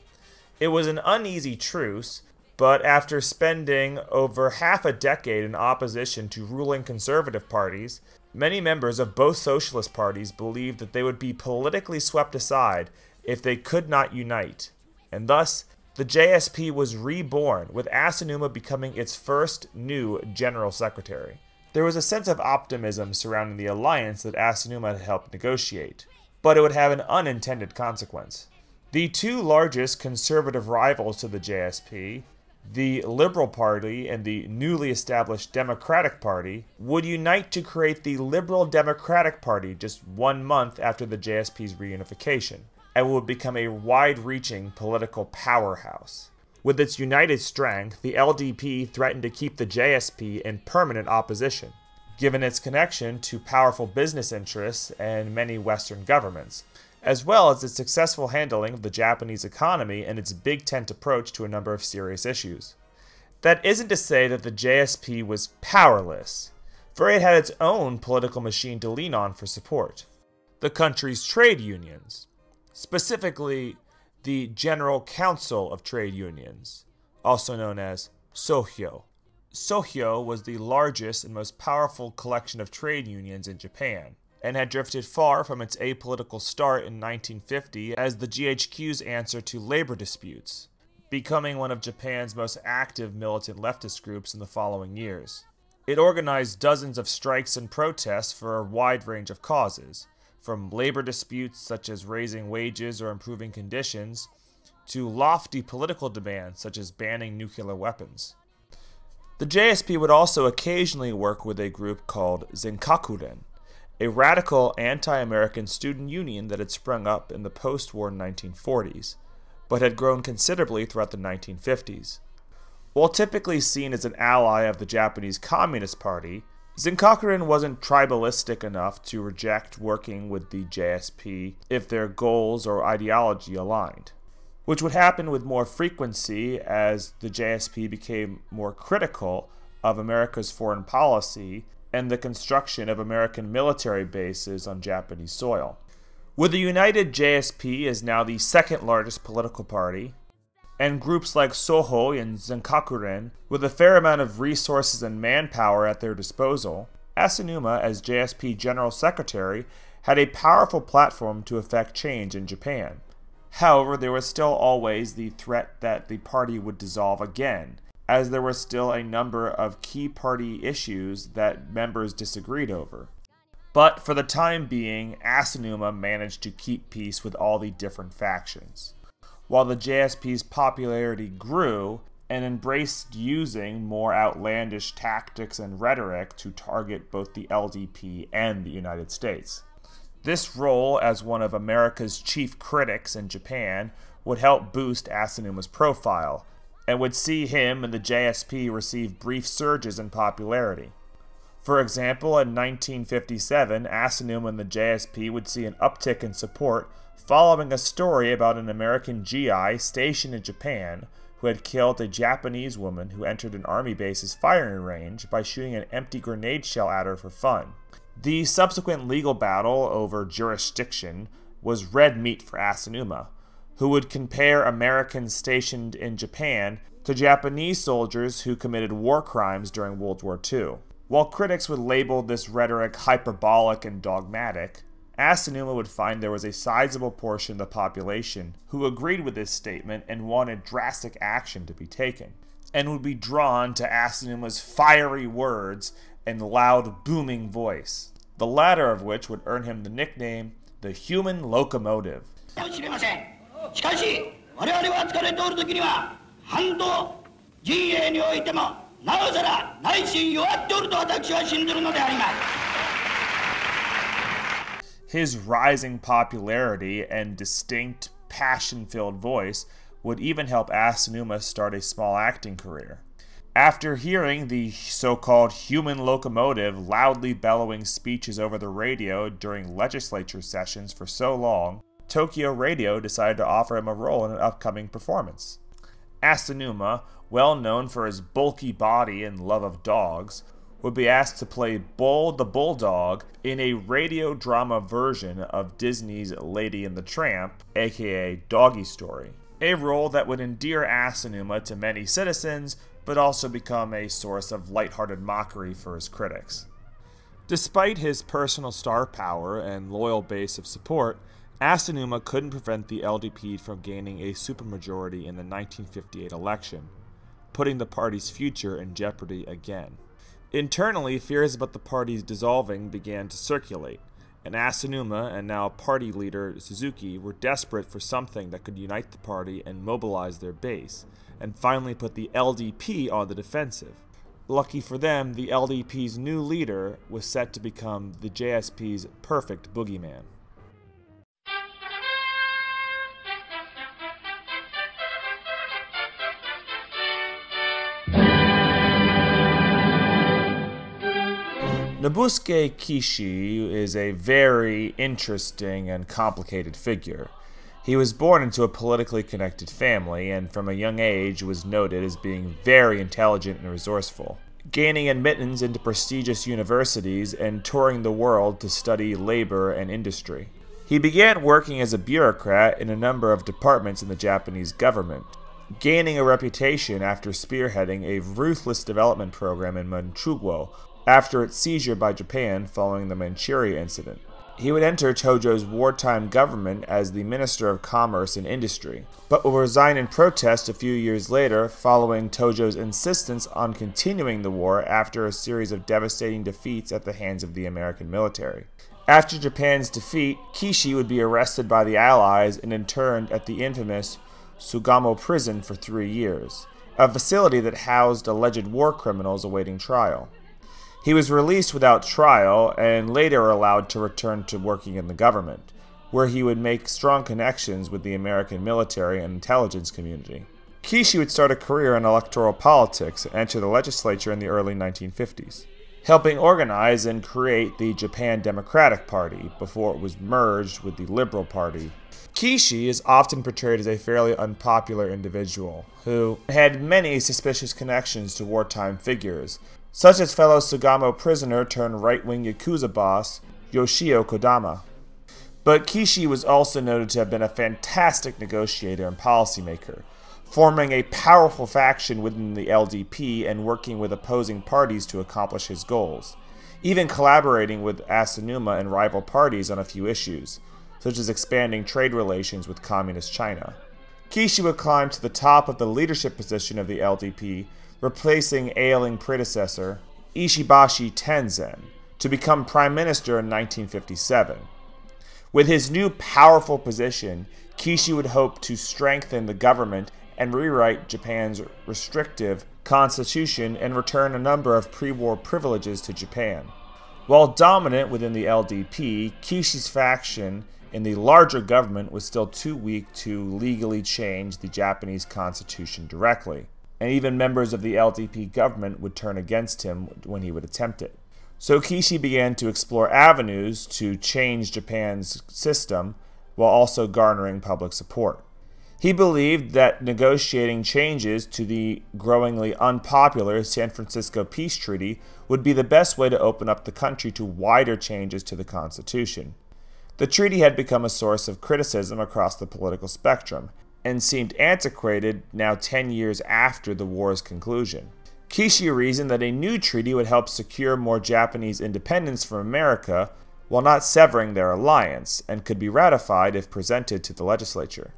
Speaker 1: It was an uneasy truce, but after spending over half a decade in opposition to ruling conservative parties, many members of both socialist parties believed that they would be politically swept aside if they could not unite, and thus the JSP was reborn, with Asanuma becoming its first new general secretary. There was a sense of optimism surrounding the alliance that Asanuma had helped negotiate, but it would have an unintended consequence. The two largest conservative rivals to the JSP, the Liberal Party and the newly established Democratic Party, would unite to create the Liberal Democratic Party just 1 month after the JSP's reunification, and would become a wide-reaching political powerhouse. With its united strength, the LDP threatened to keep the JSP in permanent opposition, given its connection to powerful business interests and many Western governments, as well as its successful handling of the Japanese economy and its Big Tent approach to a number of serious issues. That isn't to say that the JSP was powerless, for it had its own political machine to lean on for support. The country's trade unions, specifically the General Council of Trade Unions, also known as Sohyo. Sohyo was the largest and most powerful collection of trade unions in Japan, and had drifted far from its apolitical start in 1950 as the GHQ's answer to labor disputes, becoming one of Japan's most active militant leftist groups in the following years. It organized dozens of strikes and protests for a wide range of causes, from labor disputes such as raising wages or improving conditions, to lofty political demands such as banning nuclear weapons. The JSP would also occasionally work with a group called Zenkakuren, a radical anti-American student union that had sprung up in the post-war 1940s, but had grown considerably throughout the 1950s. While typically seen as an ally of the Japanese Communist Party, Zenkakuren wasn't tribalistic enough to reject working with the JSP if their goals or ideology aligned, which would happen with more frequency as the JSP became more critical of America's foreign policy and the construction of American military bases on Japanese soil. With the united JSP as now the second largest political party, and groups like Soho and Zenkakuren with a fair amount of resources and manpower at their disposal, Asanuma, as JSP General Secretary, had a powerful platform to effect change in Japan. However, there was still always the threat that the party would dissolve again, as there were still a number of key party issues that members disagreed over. But for the time being, Asanuma managed to keep peace with all the different factions, while the JSP's popularity grew and embraced using more outlandish tactics and rhetoric to target both the LDP and the United States. This role as one of America's chief critics in Japan would help boost Asanuma's profile, and would see him and the JSP receive brief surges in popularity. For example, in 1957, Asanuma and the JSP would see an uptick in support following a story about an American GI stationed in Japan who had killed a Japanese woman who entered an army base's firing range by shooting an empty grenade shell at her for fun. The subsequent legal battle over jurisdiction was red meat for Asanuma, who would compare Americans stationed in Japan to Japanese soldiers who committed war crimes during World War II. While critics would label this rhetoric hyperbolic and dogmatic, Asanuma would find there was a sizable portion of the population who agreed with this statement and wanted drastic action to be taken, and would be drawn to Asanuma's fiery words and loud, booming voice, the latter of which would earn him the nickname the Human Locomotive. His rising popularity and distinct, passion-filled voice would even help Asanuma start a small acting career. After hearing the so-called human locomotive loudly bellowing speeches over the radio during legislature sessions for so long, Tokyo Radio decided to offer him a role in an upcoming performance. Asanuma, well known for his bulky body and love of dogs, would be asked to play Bull the Bulldog in a radio drama version of Disney's Lady and the Tramp, aka Doggy Story, a role that would endear Asanuma to many citizens, but also become a source of lighthearted mockery for his critics. Despite his personal star power and loyal base of support, Asanuma couldn't prevent the LDP from gaining a supermajority in the 1958 election, putting the party's future in jeopardy again. Internally, fears about the party's dissolving began to circulate, and Asanuma and now party leader Suzuki were desperate for something that could unite the party and mobilize their base, and finally put the LDP on the defensive. Lucky for them, the LDP's new leader was set to become the JSP's perfect boogeyman. Nobusuke Kishi is a very interesting and complicated figure. He was born into a politically connected family, and from a young age was noted as being very intelligent and resourceful, gaining admittance into prestigious universities and touring the world to study labor and industry. He began working as a bureaucrat in a number of departments in the Japanese government, gaining a reputation after spearheading a ruthless development program in Manchukuo after its seizure by Japan following the Manchuria incident. He would enter Tojo's wartime government as the Minister of Commerce and Industry, but would resign in protest a few years later following Tojo's insistence on continuing the war after a series of devastating defeats at the hands of the American military. After Japan's defeat, Kishi would be arrested by the Allies and interned at the infamous Sugamo prison for 3 years, a facility that housed alleged war criminals awaiting trial. He was released without trial and later allowed to return to working in the government, where he would make strong connections with the American military and intelligence community. Kishi would start a career in electoral politics and enter the legislature in the early 1950s, helping organize and create the Japan Democratic Party before it was merged with the Liberal Party. Kishi is often portrayed as a fairly unpopular individual who had many suspicious connections to wartime figures, such as fellow Sugamo prisoner turned right-wing Yakuza boss Yoshio Kodama. But Kishi was also noted to have been a fantastic negotiator and policymaker, forming a powerful faction within the LDP and working with opposing parties to accomplish his goals, even collaborating with Asanuma and rival parties on a few issues, such as expanding trade relations with Communist China. Kishi would climb to the top of the leadership position of the LDP, replacing ailing predecessor Ishibashi Tenzen, to become prime minister in 1957. With his new powerful position, Kishi would hope to strengthen the government and rewrite Japan's restrictive constitution and return a number of pre-war privileges to Japan. While dominant within the LDP, Kishi's faction in the larger government was still too weak to legally change the Japanese constitution directly, and even members of the LDP government would turn against him when he would attempt it. So Kishi began to explore avenues to change Japan's system while also garnering public support. He believed that negotiating changes to the growingly unpopular San Francisco Peace Treaty would be the best way to open up the country to wider changes to the Constitution. The treaty had become a source of criticism across the political spectrum, and seemed antiquated now 10 years after the war's conclusion. Kishi reasoned that a new treaty would help secure more Japanese independence from America, while not severing their alliance, and could be ratified if presented to the legislature.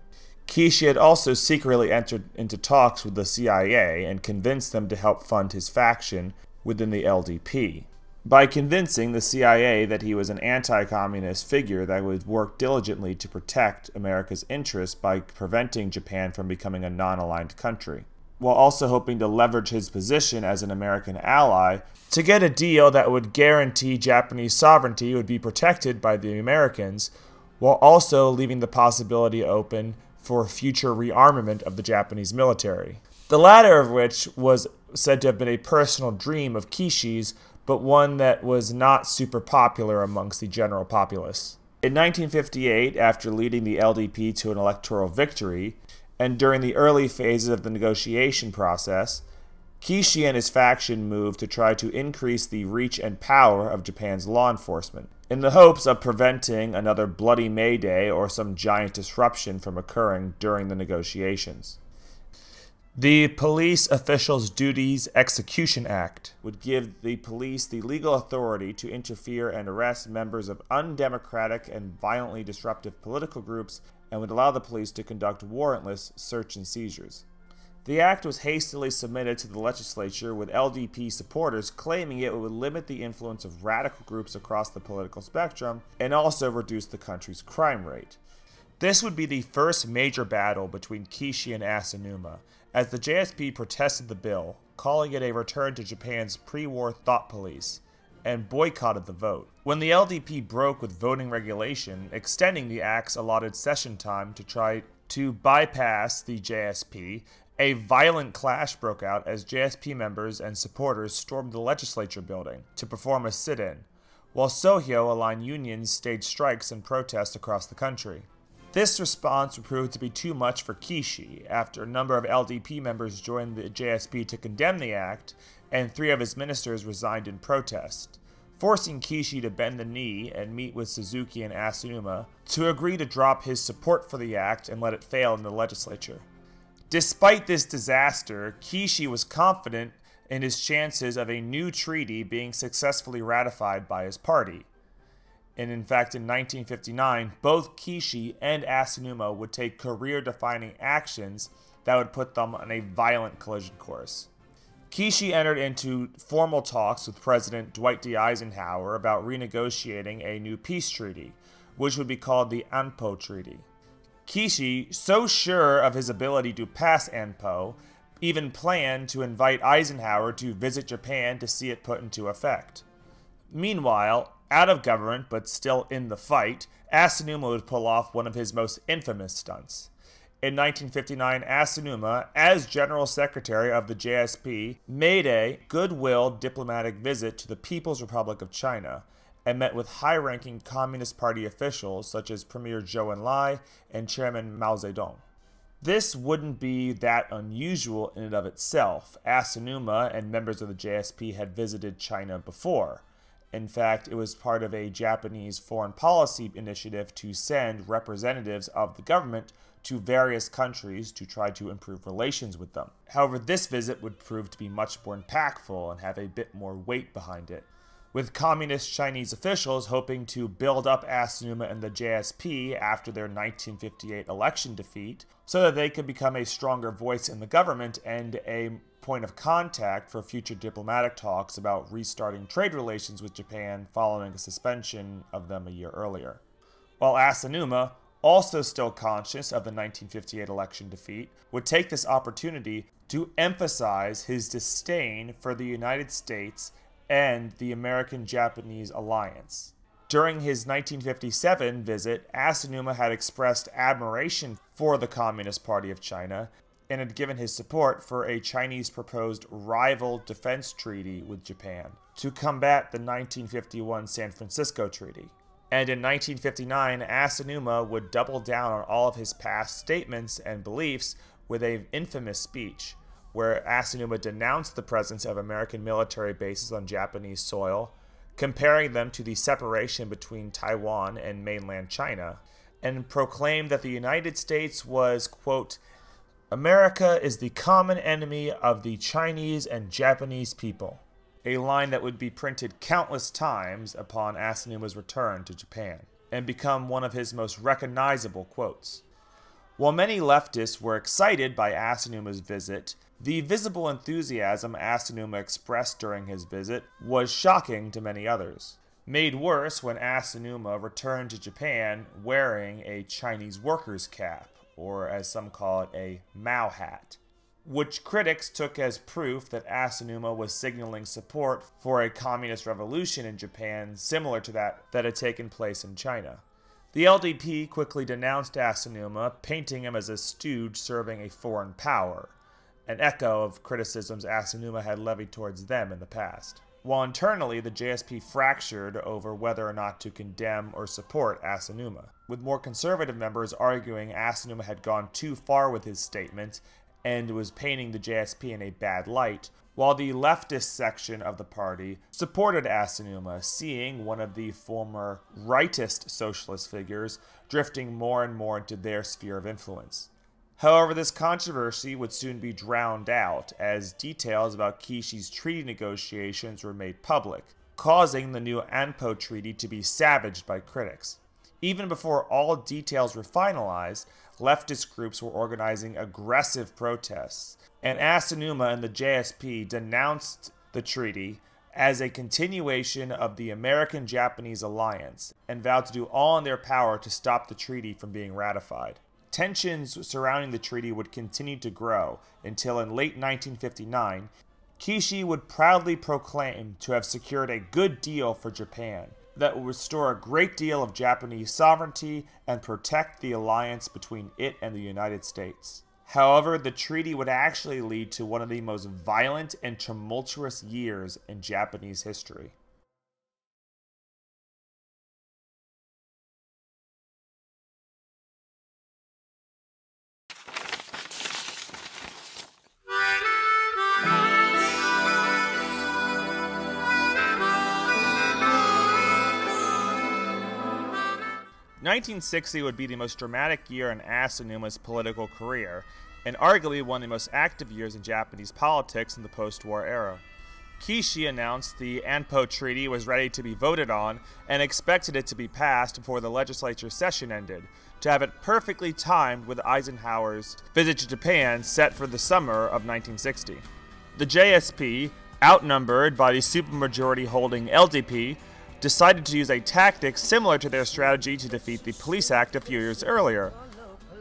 Speaker 1: Kishi had also secretly entered into talks with the CIA and convinced them to help fund his faction within the LDP. By convincing the CIA that he was an anti-communist figure that would work diligently to protect America's interests by preventing Japan from becoming a non-aligned country, while also hoping to leverage his position as an American ally to get a deal that would guarantee Japanese sovereignty would be protected by the Americans, while also leaving the possibility open for future rearmament of the Japanese military. The latter of which was said to have been a personal dream of Kishi's, but one that was not super popular amongst the general populace. In 1958, after leading the LDP to an electoral victory, and during the early phases of the negotiation process, Kishi and his faction moved to try to increase the reach and power of Japan's law enforcement, in the hopes of preventing another bloody May Day or some giant disruption from occurring during the negotiations. The Police Officials' Duties Execution Act would give the police the legal authority to interfere and arrest members of undemocratic and violently disruptive political groups, and would allow the police to conduct warrantless search and seizures. The act was hastily submitted to the legislature, with LDP supporters claiming it would limit the influence of radical groups across the political spectrum and also reduce the country's crime rate. This would be the first major battle between Kishi and Asanuma, as the JSP protested the bill, calling it a return to Japan's pre-war thought police, and boycotted the vote. When the LDP broke with voting regulation, extending the act's allotted session time to try to bypass the JSP, a violent clash broke out as JSP members and supporters stormed the legislature building to perform a sit-in, while Sohyo-aligned unions staged strikes and protests across the country. This response would prove to be too much for Kishi, after a number of LDP members joined the JSP to condemn the act, and 3 of his ministers resigned in protest, forcing Kishi to bend the knee and meet with Suzuki and Asanuma to agree to drop his support for the act and let it fail in the legislature. Despite this disaster, Kishi was confident in his chances of a new treaty being successfully ratified by his party. And in fact, in 1959, both Kishi and Asanuma would take career-defining actions that would put them on a violent collision course. Kishi entered into formal talks with President Dwight D. Eisenhower about renegotiating a new peace treaty, which would be called the Anpo Treaty. Kishi, so sure of his ability to pass Anpo, even planned to invite Eisenhower to visit Japan to see it put into effect. Meanwhile, out of government but still in the fight, Asanuma would pull off one of his most infamous stunts. In 1959, Asanuma, as General Secretary of the JSP, made a goodwill diplomatic visit to the People's Republic of China and met with high-ranking Communist Party officials such as Premier Zhou Enlai and Chairman Mao Zedong. This wouldn't be that unusual in and of itself. Asanuma and members of the JSP had visited China before. In fact, it was part of a Japanese foreign policy initiative to send representatives of the government to various countries to try to improve relations with them. However, this visit would prove to be much more impactful and have a bit more weight behind it, with communist Chinese officials hoping to build up Asanuma and the JSP after their 1958 election defeat so that they could become a stronger voice in the government and a point of contact for future diplomatic talks about restarting trade relations with Japan following a suspension of them a year earlier. While Asanuma, also still conscious of the 1958 election defeat, would take this opportunity to emphasize his disdain for the United States and the American-Japanese alliance. During his 1957 visit, Asanuma had expressed admiration for the Communist Party of China and had given his support for a Chinese proposed rival defense treaty with Japan to combat the 1951 San Francisco Treaty. And in 1959, Asanuma would double down on all of his past statements and beliefs with an infamous speech, where Asanuma denounced the presence of American military bases on Japanese soil, comparing them to the separation between Taiwan and mainland China, and proclaimed that the United States was, quote, "America is the common enemy of the Chinese and Japanese people." a line that would be printed countless times upon Asanuma's return to Japan, and become one of his most recognizable quotes. While many leftists were excited by Asanuma's visit, the visible enthusiasm Asanuma expressed during his visit was shocking to many others. Made worse when Asanuma returned to Japan wearing a Chinese worker's cap, or as some call it, a Mao hat, which critics took as proof that Asanuma was signaling support for a communist revolution in Japan similar to that had taken place in China. The LDP quickly denounced Asanuma, painting him as a stooge serving a foreign power, an echo of criticisms Asanuma had levied towards them in the past. While internally, the JSP fractured over whether or not to condemn or support Asanuma, with more conservative members arguing Asanuma had gone too far with his statement and was painting the JSP in a bad light, while the leftist section of the party supported Asanuma, seeing one of the former rightist socialist figures drifting more and more into their sphere of influence. However, this controversy would soon be drowned out as details about Kishi's treaty negotiations were made public, causing the new Anpo Treaty to be savaged by critics. Even before all details were finalized, leftist groups were organizing aggressive protests, and Asanuma and the JSP denounced the treaty as a continuation of the American-Japanese alliance and vowed to do all in their power to stop the treaty from being ratified. Tensions surrounding the treaty would continue to grow until in late 1959, Kishi would proudly proclaim to have secured a good deal for Japan that would restore a great deal of Japanese sovereignty and protect the alliance between it and the United States. However, the treaty would actually lead to one of the most violent and tumultuous years in Japanese history.
Speaker 6: In 1960 would be the most dramatic year in Asanuma's political career, and arguably one of the most active years in Japanese politics in the post-war era. Kishi announced the Anpo Treaty was ready to be voted on and expected it to be passed before the legislature session ended, to have it perfectly timed with Eisenhower's visit to Japan set for the summer of 1960. The JSP, outnumbered by the supermajority holding LDP, decided to use a tactic similar to their strategy to defeat the Police Act a few years earlier,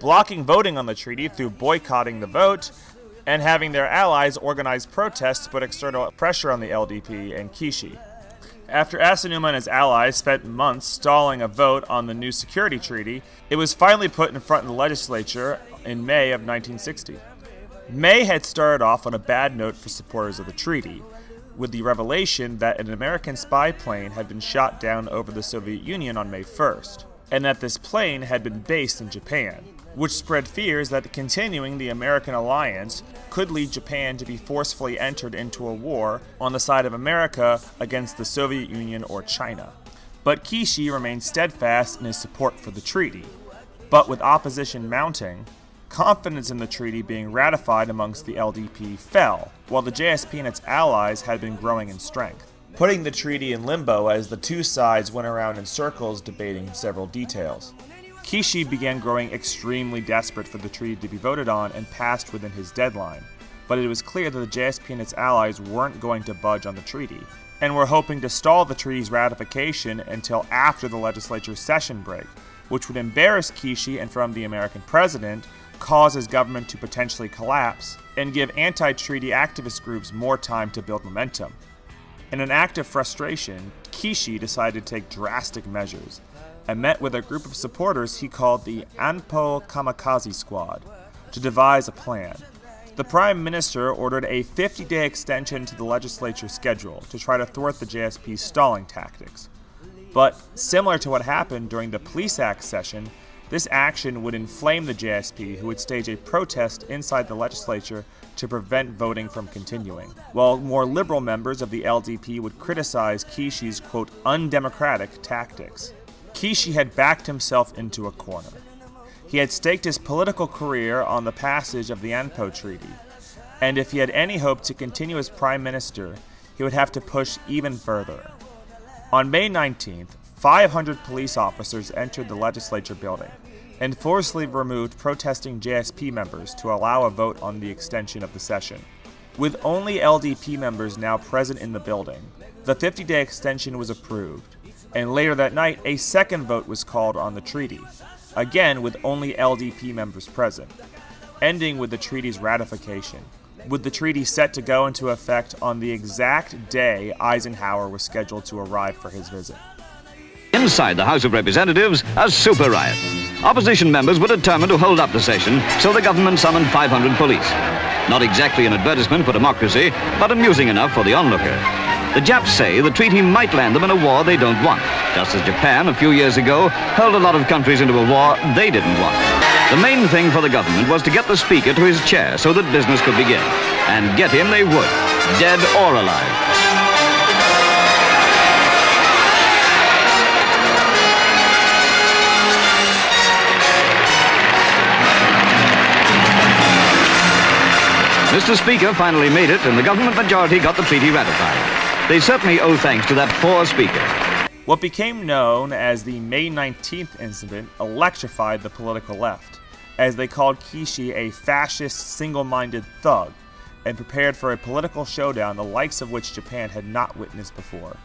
Speaker 6: blocking voting on the treaty through boycotting the vote and having their allies organize protests to put external pressure on the LDP and Kishi. After Asanuma and his allies spent months stalling a vote on the new security treaty, it was finally put in front of the legislature in May of 1960. May had started off on a bad note for supporters of the treaty, with the revelation that an American spy plane had been shot down over the Soviet Union on May 1st, and that this plane had been based in Japan, which spread fears that continuing the American alliance could lead Japan to be forcefully entered into a war on the side of America against the Soviet Union or China. But Kishi remained steadfast in his support for the treaty, but with opposition mounting, confidence in the treaty being ratified amongst the LDP fell, while the JSP and its allies had been growing in strength, putting the treaty in limbo as the two sides went around in circles debating several details. Kishi began growing extremely desperate for the treaty to be voted on and passed within his deadline, but it was clear that the JSP and its allies weren't going to budge on the treaty, and were hoping to stall the treaty's ratification until after the legislature's session break, which would embarrass Kishi and from the American president, cause his government to potentially collapse, and give anti-treaty activist groups more time to build momentum. In an act of frustration, Kishi decided to take drastic measures, and met with a group of supporters he called the Anpo Kamikaze Squad, to devise a plan. The Prime Minister ordered a 50-day extension to the legislature's schedule to try to thwart the JSP's stalling tactics. But, similar to what happened during the Police Act session, this action would inflame the JSP, who would stage a protest inside the legislature to prevent voting from continuing, while more liberal members of the LDP would criticize Kishi's, quote, undemocratic tactics. Kishi had backed himself into a corner. He had staked his political career on the passage of the Anpo Treaty, and if he had any hope to continue as Prime Minister, he would have to push even further. On May 19th, 500 police officers entered the legislature building and forcibly removed protesting JSP members to allow a vote on the extension of the session. With only LDP members now present in the building, the 50-day extension was approved, and later that night a second vote was called on the treaty, again with only LDP members present, ending with the treaty's ratification, with the treaty set to go into effect on the exact day Eisenhower was scheduled to arrive for his visit.
Speaker 7: Inside the House of Representatives, a super riot. Opposition members were determined to hold up the session, so the government summoned 500 police. Not exactly an advertisement for democracy, but amusing enough for the onlooker. The Japs say the treaty might land them in a war they don't want, just as Japan a few years ago hurled a lot of countries into a war they didn't want. The main thing for the government was to get the speaker to his chair so that business could begin. And get him they would, dead or alive. Mr. Speaker finally made it, and the government majority got the treaty ratified. They certainly owe thanks to that poor speaker.
Speaker 6: What became known as the May 19th incident electrified the political left, as they called Kishi a fascist, single-minded thug, and prepared for a political showdown the likes of which Japan had not witnessed before.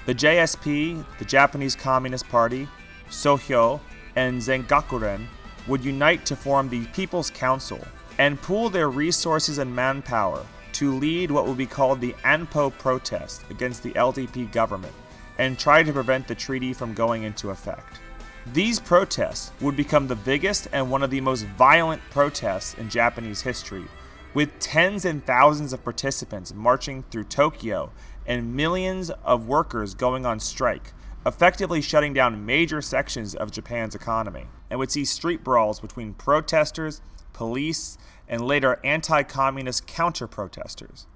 Speaker 6: The JSP, the Japanese Communist Party, Sohyo, and Zengakuren would unite to form the People's Council, and pool their resources and manpower to lead what would be called the Anpo protest against the LDP government and try to prevent the treaty from going into effect. These protests would become the biggest and one of the most violent protests in Japanese history, with tens and thousands of participants marching through Tokyo and millions of workers going on strike, effectively shutting down major sections of Japan's economy, and would see street brawls between protesters, police, and later anti-communist counter-protesters.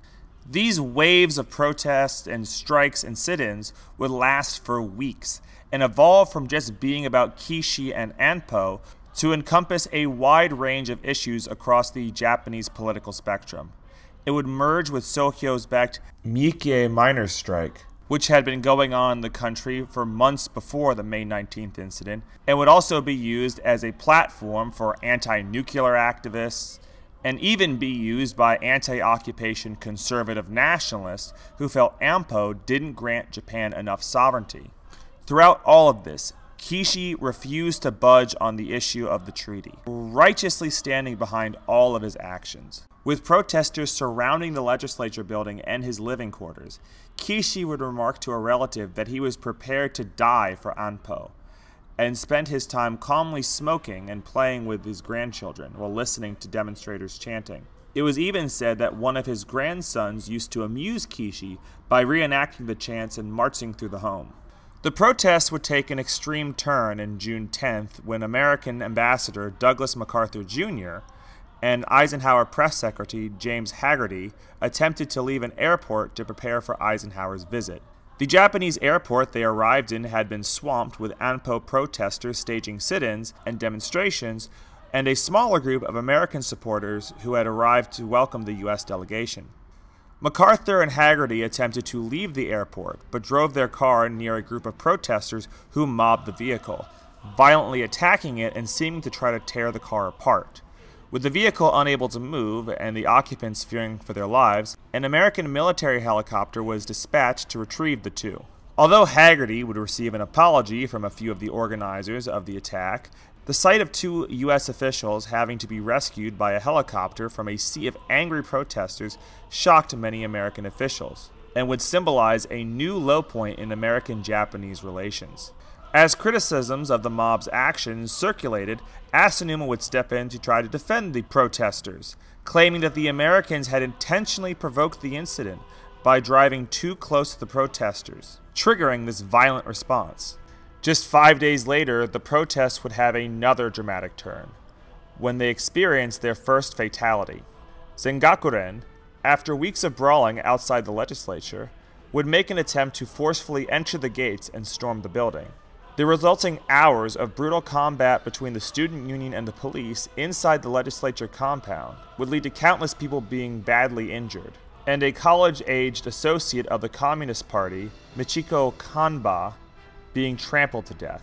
Speaker 6: These waves of protests and strikes and sit-ins would last for weeks and evolve from just being about Kishi and Anpo to encompass a wide range of issues across the Japanese political spectrum. It would merge with Sohyo's backed Miike miners' strike, which had been going on in the country for months before the May 19th incident, and would also be used as a platform for anti-nuclear activists, and even be used by anti-occupation conservative nationalists who felt Anpo didn't grant Japan enough sovereignty. Throughout all of this, Kishi refused to budge on the issue of the treaty, righteously standing behind all of his actions. With protesters surrounding the legislature building and his living quarters, Kishi would remark to a relative that he was prepared to die for Anpo, and spent his time calmly smoking and playing with his grandchildren while listening to demonstrators chanting. It was even said that one of his grandsons used to amuse Kishi by reenacting the chants and marching through the home. The protests would take an extreme turn in June 10th when American Ambassador Douglas MacArthur Jr. and Eisenhower Press Secretary James Haggerty attempted to leave an airport to prepare for Eisenhower's visit. The Japanese airport they arrived in had been swamped with Anpo protesters staging sit-ins and demonstrations, and a smaller group of American supporters who had arrived to welcome the U.S. delegation. MacArthur and Haggerty attempted to leave the airport, but drove their car near a group of protesters who mobbed the vehicle, violently attacking it and seeming to try to tear the car apart. With the vehicle unable to move and the occupants fearing for their lives, an American military helicopter was dispatched to retrieve the two. Although Haggerty would receive an apology from a few of the organizers of the attack, the sight of two U.S. officials having to be rescued by a helicopter from a sea of angry protesters shocked many American officials, and would symbolize a new low point in American-Japanese relations. As criticisms of the mob's actions circulated, Asanuma would step in to try to defend the protesters, claiming that the Americans had intentionally provoked the incident by driving too close to the protesters, triggering this violent response. Just 5 days later, the protests would have another dramatic turn, when they experienced their first fatality. Zengakuren, after weeks of brawling outside the legislature, would make an attempt to forcefully enter the gates and storm the building. The resulting hours of brutal combat between the student union and the police inside the legislature compound would lead to countless people being badly injured. and a college-aged associate of the Communist Party, Michiko Kanba, being trampled to death.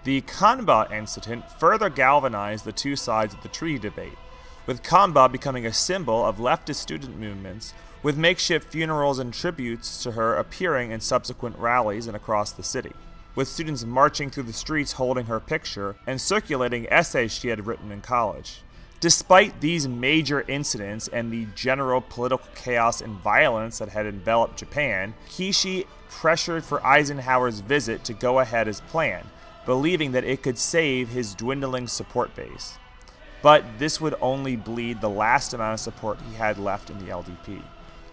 Speaker 6: The Kanba incident further galvanized the two sides of the treaty debate, with Kanba becoming a symbol of leftist student movements, with makeshift funerals and tributes to her appearing in subsequent rallies and across the city, with students marching through the streets holding her picture and circulating essays she had written in college. Despite these major incidents and the general political chaos and violence that had enveloped Japan, Kishi pressured for Eisenhower's visit to go ahead as planned, believing that it could save his dwindling support base. But this would only bleed the last amount of support he had left in the LDP.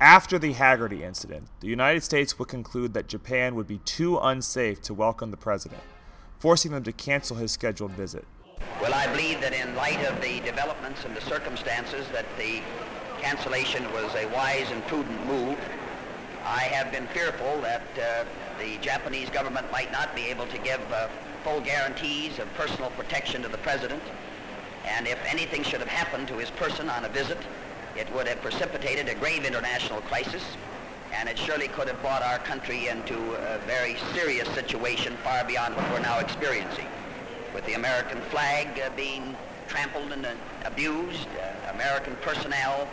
Speaker 6: After the Haggerty incident, the United States would conclude that Japan would be too unsafe to welcome the president, forcing them to cancel his scheduled visit.
Speaker 8: Well, I believe that in light of the developments and the circumstances that the cancellation was a wise and prudent move. I have been fearful that the Japanese government might not be able to give full guarantees of personal protection to the president, and if anything should have happened to his person on a visit, it would have precipitated a grave international crisis, and it surely could have brought our country into a very serious situation far beyond what we're now experiencing, with the American flag being trampled and abused, American personnel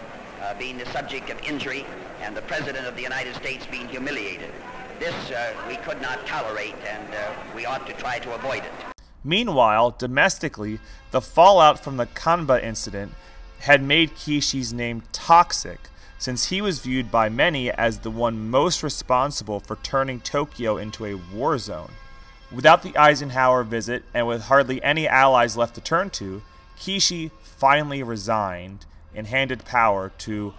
Speaker 8: being the subject of injury, and the President of the United States being humiliated. This we could not tolerate, and we ought to try to avoid it.
Speaker 6: Meanwhile, domestically, the fallout from the Kanba incident had made Kishi's name toxic, since he was viewed by many as the one most responsible for turning Tokyo into a war zone. Without the Eisenhower visit, and with hardly any allies left to turn to, Kishi finally resigned and handed power to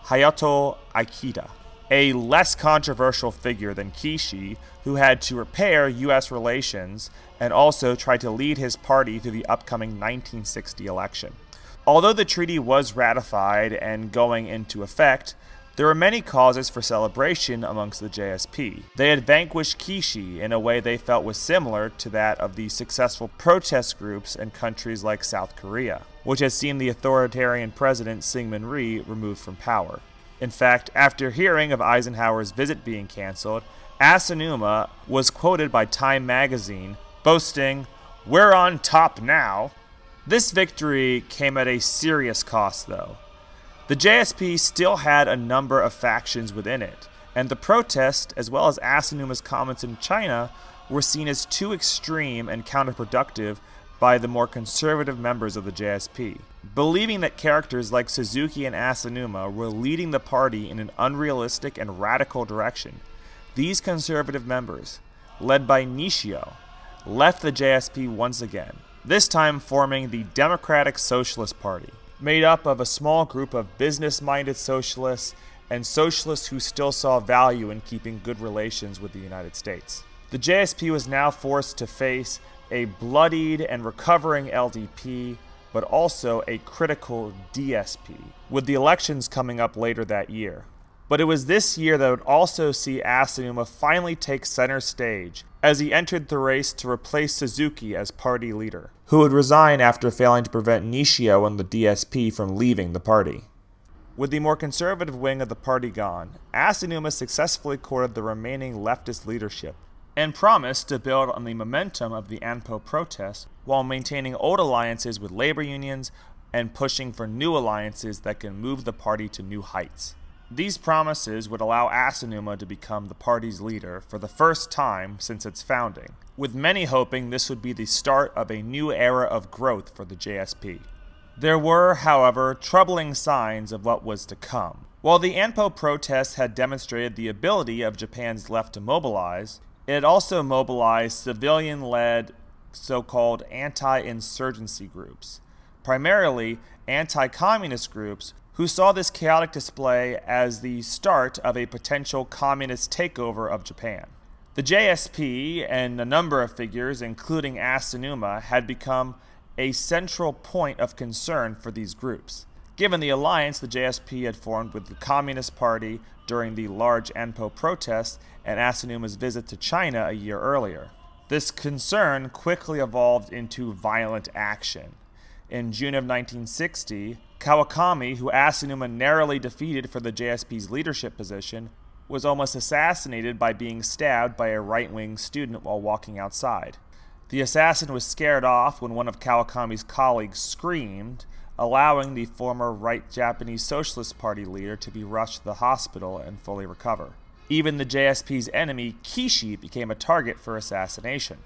Speaker 6: Hayato Ikeda, a less controversial figure than Kishi, who had to repair U.S. relations and also try to lead his party through the upcoming 1960 election. Although the treaty was ratified and going into effect, there were many causes for celebration amongst the JSP. They had vanquished Kishi in a way they felt was similar to that of the successful protest groups in countries like South Korea, which had seen the authoritarian president Syngman Rhee removed from power. In fact, after hearing of Eisenhower's visit being canceled, Asanuma was quoted by Time magazine, boasting, "We're on top now." This victory came at a serious cost, though. The JSP still had a number of factions within it, and the protest, as well as Asanuma's comments in China, were seen as too extreme and counterproductive by the more conservative members of the JSP. Believing that characters like Suzuki and Asanuma were leading the party in an unrealistic and radical direction, these conservative members, led by Nishio, left the JSP once again, this time forming the Democratic Socialist Party, made up of a small group of business-minded socialists and socialists who still saw value in keeping good relations with the United States. The JSP was now forced to face a bloodied and recovering LDP, but also a critical DSP, with the elections coming up later that year. But it was this year that would also see Asanuma finally take center stage, as he entered the race to replace Suzuki as party leader, who would resign after failing to prevent Nishio and the DSP from leaving the party. With the more conservative wing of the party gone, Asanuma successfully courted the remaining leftist leadership, and promised to build on the momentum of the Anpo protests while maintaining old alliances with labor unions and pushing for new alliances that can move the party to new heights. These promises would allow Asanuma to become the party's leader for the first time since its founding, with many hoping this would be the start of a new era of growth for the JSP. There were, however, troubling signs of what was to come. While the Anpo protests had demonstrated the ability of Japan's left to mobilize, it had also mobilized civilian-led so-called anti-insurgency groups, primarily anti-communist groups who saw this chaotic display as the start of a potential communist takeover of Japan. The JSP and a number of figures, including Asanuma, had become a central point of concern for these groups, given the alliance the JSP had formed with the Communist Party during the large Anpo protests and Asanuma's visit to China a year earlier. This concern quickly evolved into violent action. in June of 1960, Kawakami, who Asanuma narrowly defeated for the JSP's leadership position, was almost assassinated by being stabbed by a right-wing student while walking outside. The assassin was scared off when one of Kawakami's colleagues screamed, allowing the former right Japanese Socialist Party leader to be rushed to the hospital and fully recover. Even the JSP's enemy, Kishi, became a target for assassination.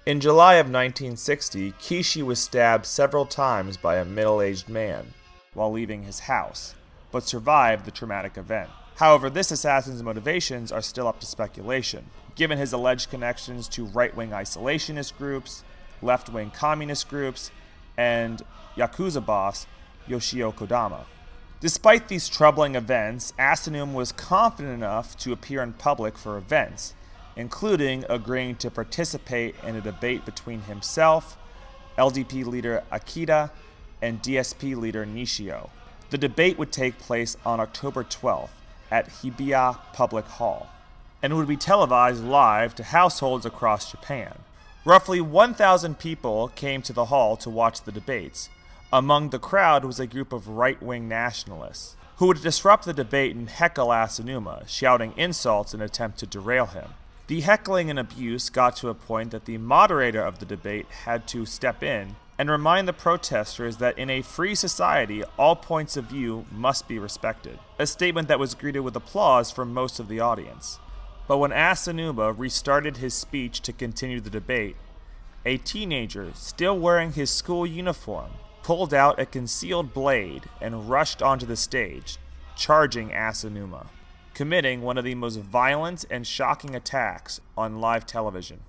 Speaker 6: In July of 1960, Kishi was stabbed several times by a middle-aged man while leaving his house, but survived the traumatic event. However, this assassin's motivations are still up to speculation, given his alleged connections to right-wing isolationist groups, left-wing communist groups, and Yakuza boss Yoshio Kodama. Despite these troubling events, Asanuma was confident enough to appear in public for events, including agreeing to participate in a debate between himself, LDP leader Akita, and DSP leader Nishio. The debate would take place on October 12th at Hibiya Public Hall, and would be televised live to households across Japan. Roughly 1,000 people came to the hall to watch the debates. Among the crowd was a group of right-wing nationalists, who would disrupt the debate and heckle Asanuma, shouting insults in an attempt to derail him. The heckling and abuse got to a point that the moderator of the debate had to step in and remind the protesters that in a free society, all points of view must be respected, a statement that was greeted with applause from most of the audience. But when Asanuma restarted his speech to continue the debate, a teenager, still wearing his school uniform, pulled out a concealed blade and rushed onto the stage, charging Asanuma, committing one of the most violent and shocking attacks on live television.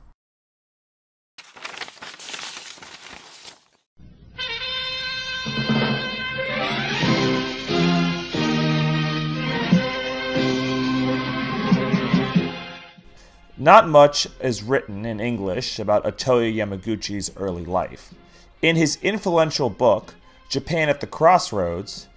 Speaker 6: Not much is written in English about Otoya Yamaguchi's early life. In his influential book, Japan at the Crossroads,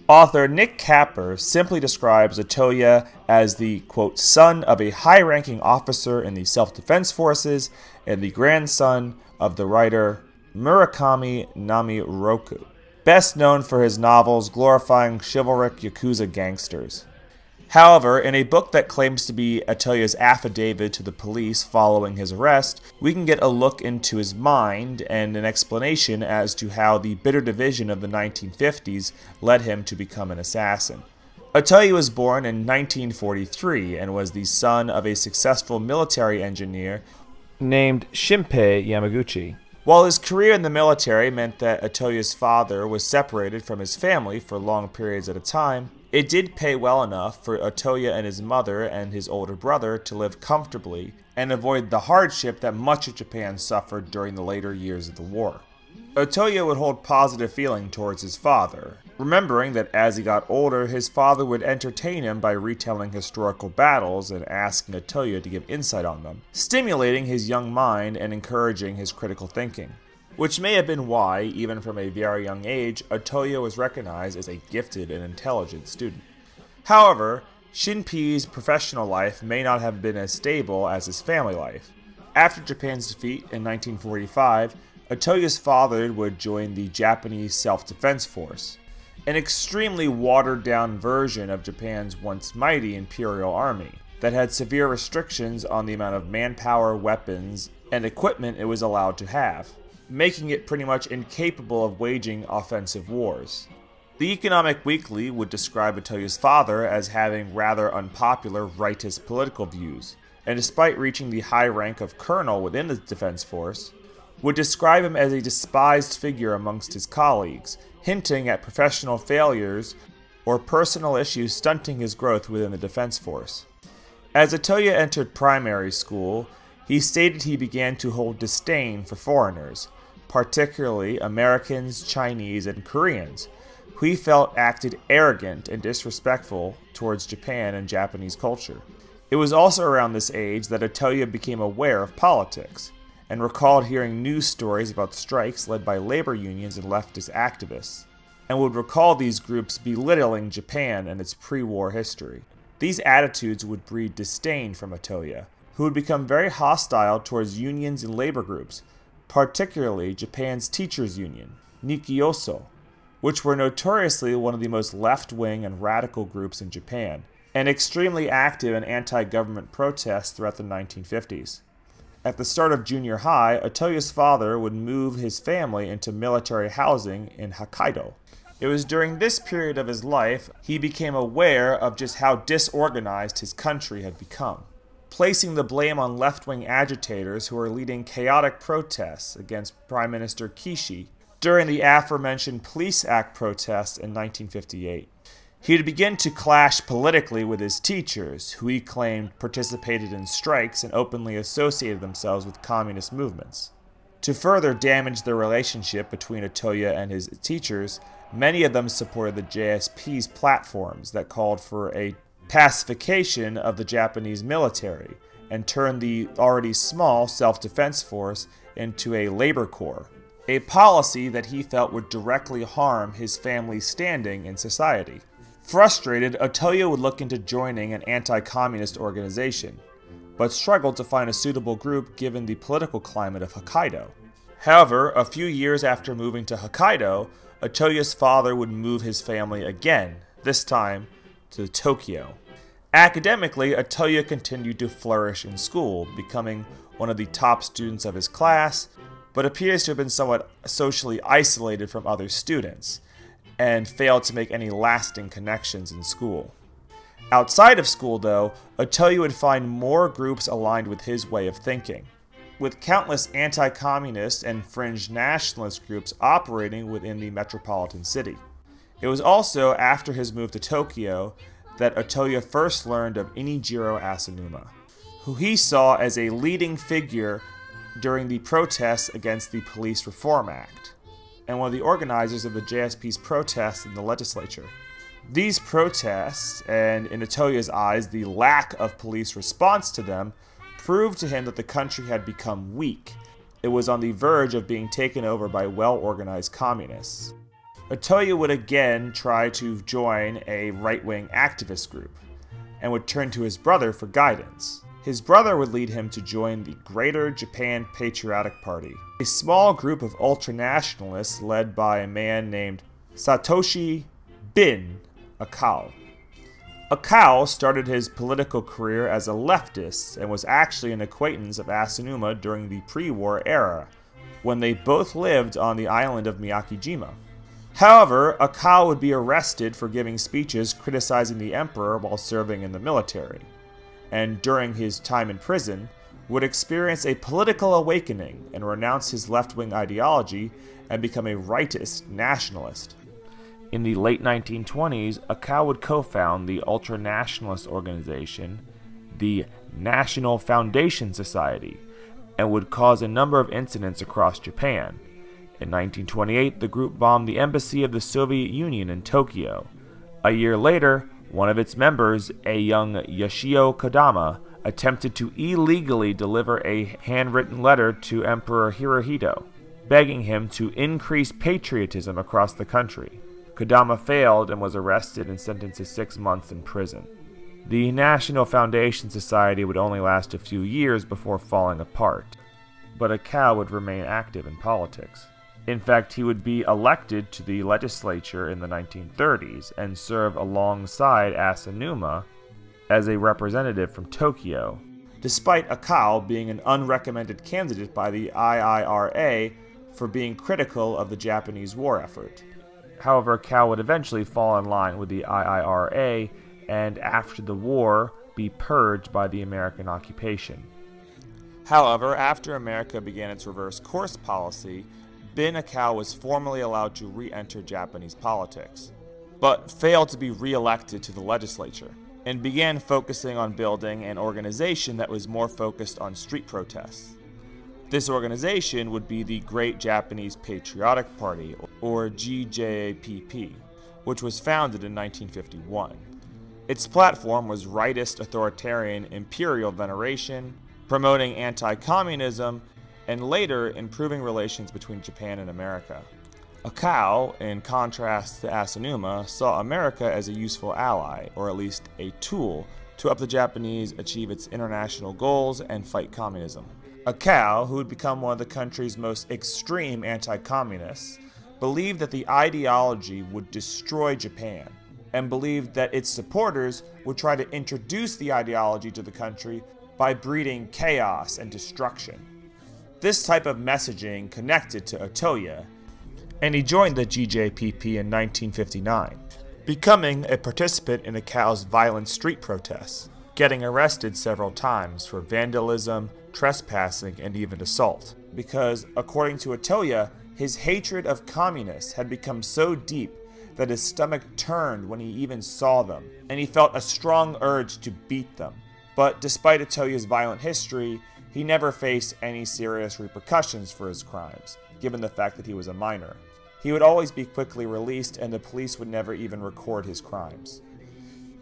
Speaker 6: author Nick Capper simply describes Otoya as the, quote, son of a high-ranking officer in the self-defense forces and the grandson of the writer Murakami Namiroku, best known for his novels glorifying chivalric Yakuza gangsters. However, in a book that claims to be Otoya's affidavit to the police following his arrest, we can get a look into his mind and an explanation as to how the bitter division of the 1950s led him to become an assassin. Otoya was born in 1943 and was the son of a successful military engineer named Shinpei Yamaguchi. While his career in the military meant that Otoya's father was separated from his family for long periods at a time, it did pay well enough for Otoya and his mother and his older brother to live comfortably and avoid the hardship that much of Japan suffered during the later years of the war. Otoya would hold positive feeling towards his father, remembering that as he got older, his father would entertain him by retelling historical battles and asking Otoya to give insight on them, stimulating his young mind and encouraging his critical thinking. Which may have been why, even from a very young age, Otoya was recognized as a gifted and intelligent student. However, Shinpei's professional life may not have been as stable as his family life. After Japan's defeat in 1945, Otoya's father would join the Japanese Self-Defense Force, an extremely watered-down version of Japan's once mighty Imperial Army that had severe restrictions on the amount of manpower, weapons, and equipment it was allowed to have, making it pretty much incapable of waging offensive wars. The Economic Weekly would describe Otoya's father as having rather unpopular rightist political views, and despite reaching the high rank of colonel within the defense force, would describe him as a despised figure amongst his colleagues, hinting at professional failures or personal issues stunting his growth within the defense force. As Otoya entered primary school, he stated he began to hold disdain for foreigners, particularly Americans, Chinese, and Koreans, who he felt acted arrogant and disrespectful towards Japan and Japanese culture. It was also around this age that Otoya became aware of politics, and recalled hearing news stories about strikes led by labor unions and leftist activists, and would recall these groups belittling Japan and its pre-war history. These attitudes would breed disdain from Otoya, who would become very hostile towards unions and labor groups, particularly Japan's teachers' union, Nikioso, which were notoriously one of the most left-wing and radical groups in Japan, and extremely active in anti-government protests throughout the 1950s. At the start of junior high, Otoya's father would move his family into military housing in Hokkaido. It was during this period of his life he became aware of just how disorganized his country had become, placing the blame on left-wing agitators who were leading chaotic protests against Prime Minister Kishi during the aforementioned Police Act protests in 1958. He would begin to clash politically with his teachers, who he claimed participated in strikes and openly associated themselves with communist movements. To further damage the relationship between Otoya and his teachers, many of them supported the JSP's platforms that called for a pacification of the Japanese military and turned the already small self-defense force into a labor corps, a policy that he felt would directly harm his family's standing in society. Frustrated, Otoya would look into joining an anti-communist organization, but struggled to find a suitable group given the political climate of Hokkaido. However, a few years after moving to Hokkaido, Otoya's father would move his family again, this time to Tokyo. Academically, Otoya continued to flourish in school, becoming one of the top students of his class, but appears to have been somewhat socially isolated from other students, and failed to make any lasting connections in school. Outside of school, though, Otoya would find more groups aligned with his way of thinking, with countless anti-communist and fringe nationalist groups operating within the metropolitan city. It was also after his move to Tokyo that Otoya first learned of Inejiro Asanuma, who he saw as a leading figure during the protests against the Police Reform Act, and one of the organizers of the JSP's protests in the legislature. These protests, and in Otoya's eyes, the lack of police response to them, proved to him that the country had become weak. It was on the verge of being taken over by well-organized communists. Otoya would again try to join a right-wing activist group, and would turn to his brother for guidance. His brother would lead him to join the Greater Japan Patriotic Party, a small group of ultranationalists led by a man named Satoshi Bin Akao. Akao started his political career as a leftist and was actually an acquaintance of Asanuma during the pre-war era, when they both lived on the island of Miyakijima. However, Akao would be arrested for giving speeches criticizing the emperor while serving in the military, and during his time in prison, would experience a political awakening and renounce his left-wing ideology and become a rightist nationalist. In the late 1920s, Akao would co-found the ultranationalist organization, the National Foundation Society, and would cause a number of incidents across Japan. In 1928, the group bombed the embassy of the Soviet Union in Tokyo. A year later, one of its members, a young Yoshio Kodama, attempted to illegally deliver a handwritten letter to Emperor Hirohito, begging him to increase patriotism across the country. Kodama failed and was arrested and sentenced to 6 months in prison. The National Foundation Society would only last a few years before falling apart, but Akao would remain active in politics. In fact, he would be elected to the legislature in the 1930s and serve alongside Asanuma as a representative from Tokyo, despite Akao being an unrecommended candidate by the IIRA for being critical of the Japanese war effort. However, Akao would eventually fall in line with the IIRA and, after the war, be purged by the American occupation. However, after America began its reverse course policy, Bin Akao was formally allowed to re-enter Japanese politics, but failed to be re-elected to the legislature, and began focusing on building an organization that was more focused on street protests. This organization would be the Great Japanese Patriotic Party, or GJAPP, which was founded in 1951. Its platform was rightist authoritarian imperial veneration, promoting anti-communism, and later improving relations between Japan and America. Akao, in contrast to Asanuma, saw America as a useful ally, or at least a tool, to help the Japanese achieve its international goals and fight communism. Akao, who had become one of the country's most extreme anti-communists, believed that the ideology would destroy Japan, and believed that its supporters would try to introduce the ideology to the country by breeding chaos and destruction. This type of messaging connected to Otoya, and he joined the GJPP in 1959, becoming a participant in Akao's violent street protests, getting arrested several times for vandalism, trespassing, and even assault, because, according to Otoya, his hatred of communists had become so deep that his stomach turned when he even saw them, and he felt a strong urge to beat them. But despite Otoya's violent history, he never faced any serious repercussions for his crimes, given the fact that he was a minor. He would always be quickly released, and the police would never even record his crimes.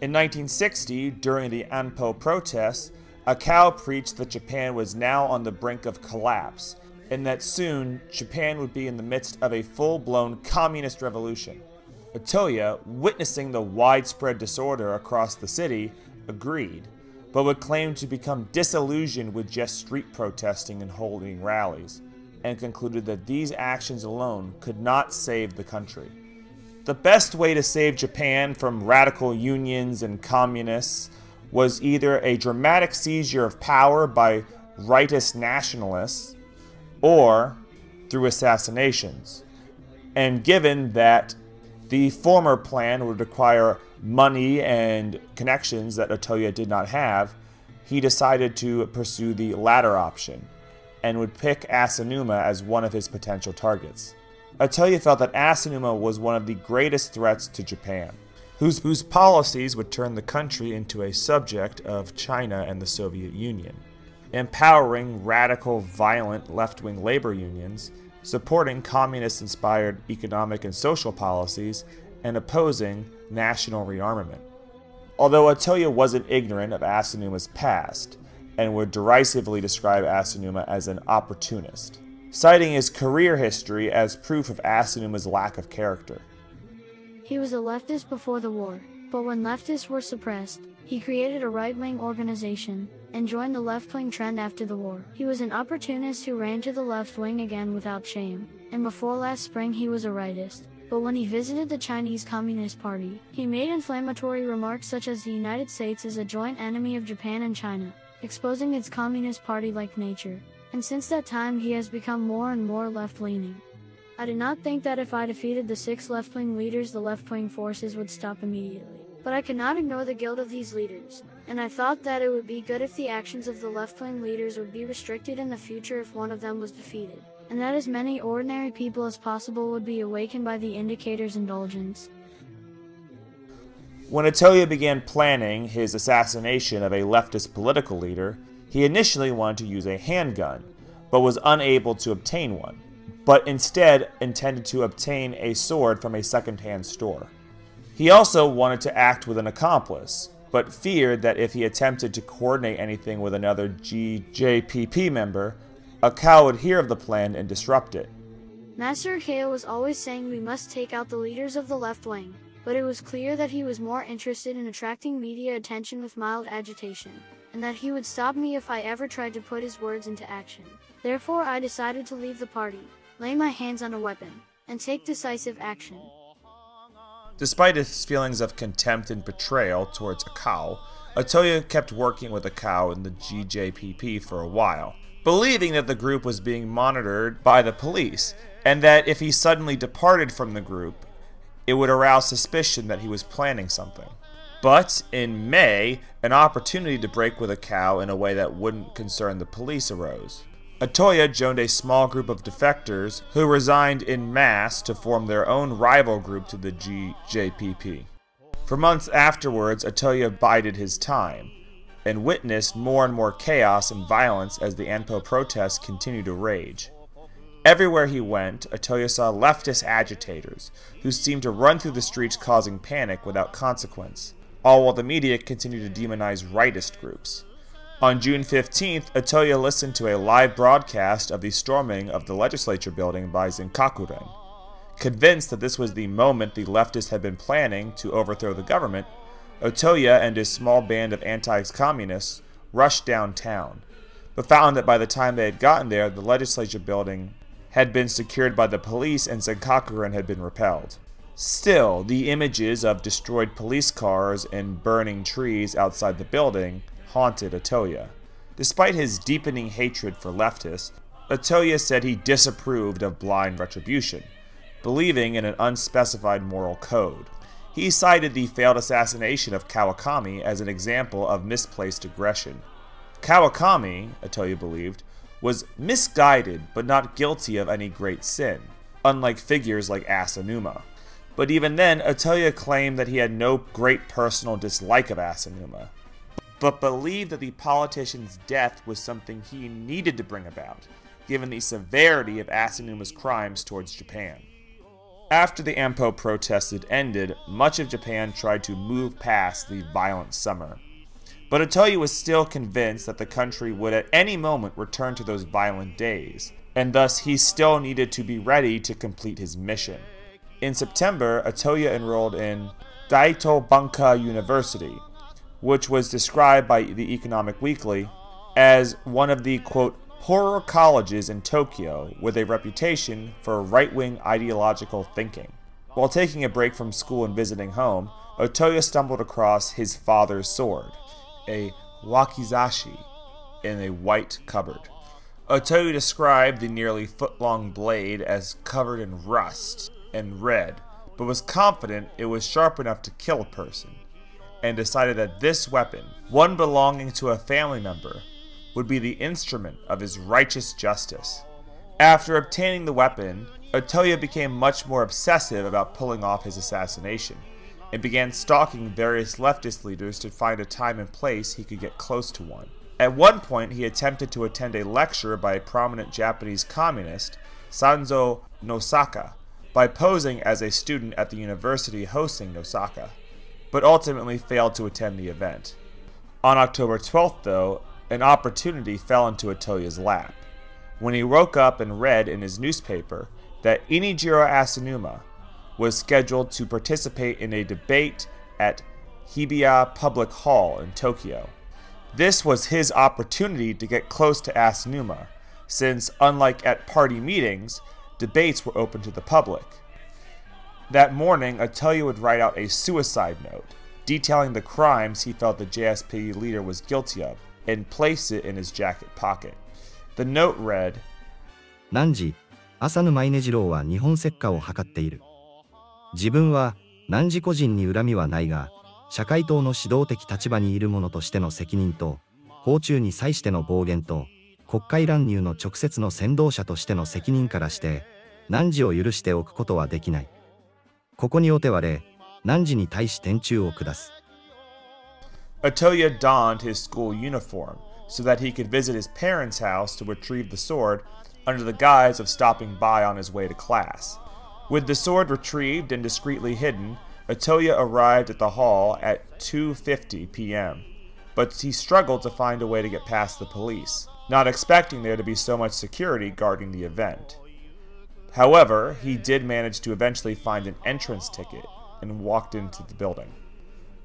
Speaker 6: In 1960, during the Anpo protests, Akao preached that Japan was now on the brink of collapse, and that soon Japan would be in the midst of a full-blown communist revolution. Otoya, witnessing the widespread disorder across the city, agreed, but would claim to become disillusioned with just street protesting and holding rallies, and concluded that these actions alone could not save the country. The best way to save Japan from radical unions and communists was either a dramatic seizure of power by rightist nationalists or through assassinations. And given that the former plan would require money and connections that Otoya did not have, he decided to pursue the latter option, and would pick Asanuma as one of his potential targets. Otoya felt that Asanuma was one of the greatest threats to Japan, whose policies would turn the country into a subject of China and the Soviet Union, empowering radical, violent left-wing labor unions, supporting communist-inspired economic and social policies, and opposing national rearmament. Although Otoya wasn't ignorant of Asanuma's past, and would derisively describe Asanuma as an opportunist, citing his career history as proof of Asanuma's lack of character.
Speaker 9: He was a leftist before the war, but when leftists were suppressed, he created a right-wing organization and joined the left-wing trend after the war. He was an opportunist who ran to the left wing again without shame, and before last spring he was a rightist. But when he visited the Chinese Communist Party, he made inflammatory remarks such as the United States is a joint enemy of Japan and China, exposing its Communist Party-like nature, and since that time he has become more and more left-leaning. I did not think that if I defeated the 6 left-wing leaders the left-wing forces would stop immediately. But I could not ignore the guilt of these leaders, and I thought that it would be good if the actions of the left-wing leaders would be restricted in the future if one of them was defeated, and that as many ordinary people as possible would be awakened by the indicator's indulgence.
Speaker 6: When Otoya began planning his assassination of a leftist political leader, he initially wanted to use a handgun, but was unable to obtain one, but instead intended to obtain a sword from a second-hand store. He also wanted to act with an accomplice, but feared that if he attempted to coordinate anything with another GJPP member, Akao would hear of the plan and disrupt it.
Speaker 9: Master Akao was always saying we must take out the leaders of the left wing, but it was clear that he was more interested in attracting media attention with mild agitation, and that he would stop me if I ever tried to put his words into action. Therefore I decided to leave the party, lay my hands on a weapon, and take decisive action.
Speaker 6: Despite his feelings of contempt and betrayal towards Akao, Otoya kept working with Akao in the GJPP for a while, believing that the group was being monitored by the police, and that if he suddenly departed from the group, it would arouse suspicion that he was planning something. But in May, an opportunity to break with Akao in a way that wouldn't concern the police arose. Otoya joined a small group of defectors who resigned en masse to form their own rival group to the GJPP. For months afterwards, Otoya bided his time, and witnessed more and more chaos and violence as the Anpo protests continued to rage. Everywhere he went, Otoya saw leftist agitators, who seemed to run through the streets causing panic without consequence, all while the media continued to demonize rightist groups. On June 15th, Otoya listened to a live broadcast of the storming of the legislature building by Zenkakuren. Convinced that this was the moment the leftists had been planning to overthrow the government, Otoya and his small band of anti-communists rushed downtown, but found that by the time they had gotten there, the legislature building had been secured by the police and Senkakuren had been repelled. Still, the images of destroyed police cars and burning trees outside the building haunted Otoya. Despite his deepening hatred for leftists, Otoya said he disapproved of blind retribution, believing in an unspecified moral code. He cited the failed assassination of Kawakami as an example of misplaced aggression. Kawakami, Otoya believed, was misguided but not guilty of any great sin, unlike figures like Asanuma. But even then, Otoya claimed that he had no great personal dislike of Asanuma, but believed that the politician's death was something he needed to bring about, given the severity of Asanuma's crimes towards Japan. After the Ampo protests had ended, much of Japan tried to move past the violent summer. But Otoya was still convinced that the country would at any moment return to those violent days, and thus he still needed to be ready to complete his mission. In September, Otoya enrolled in Daito Banka University, which was described by the Economic Weekly as one of the, quote, poorer colleges in Tokyo with a reputation for right-wing ideological thinking. While taking a break from school and visiting home, Otoya stumbled across his father's sword, a wakizashi, in a white cupboard. Otoya described the nearly foot-long blade as covered in rust and red, but was confident it was sharp enough to kill a person, and decided that this weapon, one belonging to a family member, would be the instrument of his righteous justice. After obtaining the weapon, Otoya became much more obsessive about pulling off his assassination, and began stalking various leftist leaders to find a time and place he could get close to one. At one point, he attempted to attend a lecture by a prominent Japanese communist, Sanzo Nosaka, by posing as a student at the university hosting Nosaka, but ultimately failed to attend the event. On October 12th, though, an opportunity fell into Otoya's lap, when he woke up and read in his newspaper that Inejiro Asanuma was scheduled to participate in a debate at Hibiya Public Hall in Tokyo. This was his opportunity to get close to Asanuma, since, unlike at party meetings, debates were open to the public. That morning, Otoya would write out a suicide note, detailing the crimes he felt the JSP leader was guilty of, and place it in his jacket pocket. The note read,
Speaker 10: 汝、浅沼稲次郎は日本石化を図っている。自分は汝個人に恨みはないが、社会党の指導的立場にいる者としての責任と、法中に際しての暴言と、国会乱入の直接の先導者としての責任からして、汝を許しておくことはできない。ここにおてわれ、汝に対し天誅を下す。
Speaker 6: Otoya donned his school uniform so that he could visit his parents' house to retrieve the sword under the guise of stopping by on his way to class. With the sword retrieved and discreetly hidden, Otoya arrived at the hall at 2:50 p.m., but he struggled to find a way to get past the police, not expecting there to be so much security guarding the event. However, he did manage to eventually find an entrance ticket and walked into the building.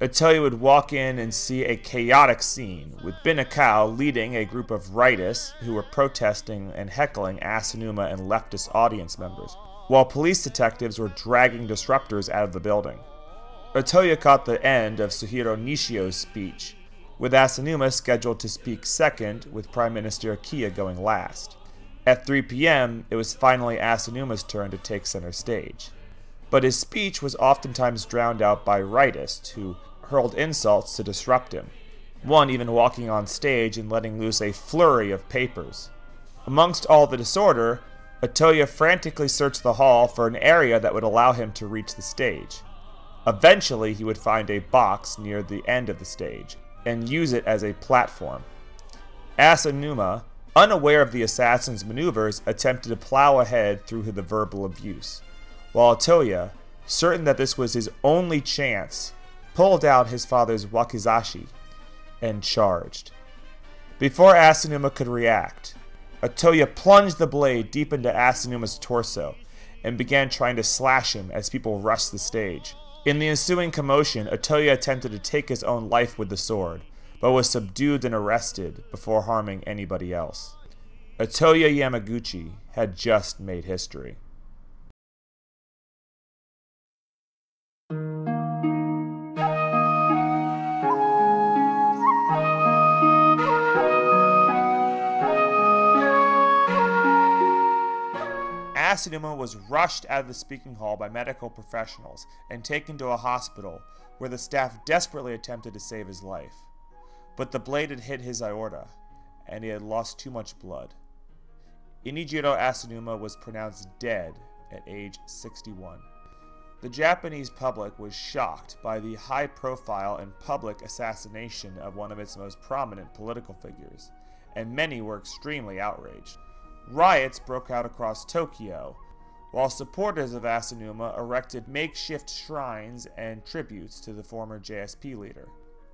Speaker 6: Otoya would walk in and see a chaotic scene, with Binakao leading a group of rightists who were protesting and heckling Asanuma and leftist audience members, while police detectives were dragging disruptors out of the building. Otoya caught the end of Suhiro Nishio's speech, with Asanuma scheduled to speak second, with Prime Minister Akiya going last. At 3 p.m., it was finally Asanuma's turn to take center stage. But his speech was oftentimes drowned out by rightists who hurled insults to disrupt him, one even walking on stage and letting loose a flurry of papers. Amongst all the disorder, Otoya frantically searched the hall for an area that would allow him to reach the stage. Eventually, he would find a box near the end of the stage, and use it as a platform. Asanuma, unaware of the assassin's maneuvers, attempted to plow ahead through the verbal abuse, while Otoya, certain that this was his only chance, pulled out his father's wakizashi and charged. Before Asanuma could react, Otoya plunged the blade deep into Asanuma's torso and began trying to slash him as people rushed the stage. In the ensuing commotion, Otoya attempted to take his own life with the sword, but was subdued and arrested before harming anybody else. Otoya Yamaguchi had just made history. Asanuma was rushed out of the speaking hall by medical professionals and taken to a hospital where the staff desperately attempted to save his life. But the blade had hit his aorta, and he had lost too much blood. Inejiro Asanuma was pronounced dead at age 61. The Japanese public was shocked by the high-profile and public assassination of one of its most prominent political figures, and many were extremely outraged. Riots broke out across Tokyo, while supporters of Asanuma erected makeshift shrines and tributes to the former JSP leader.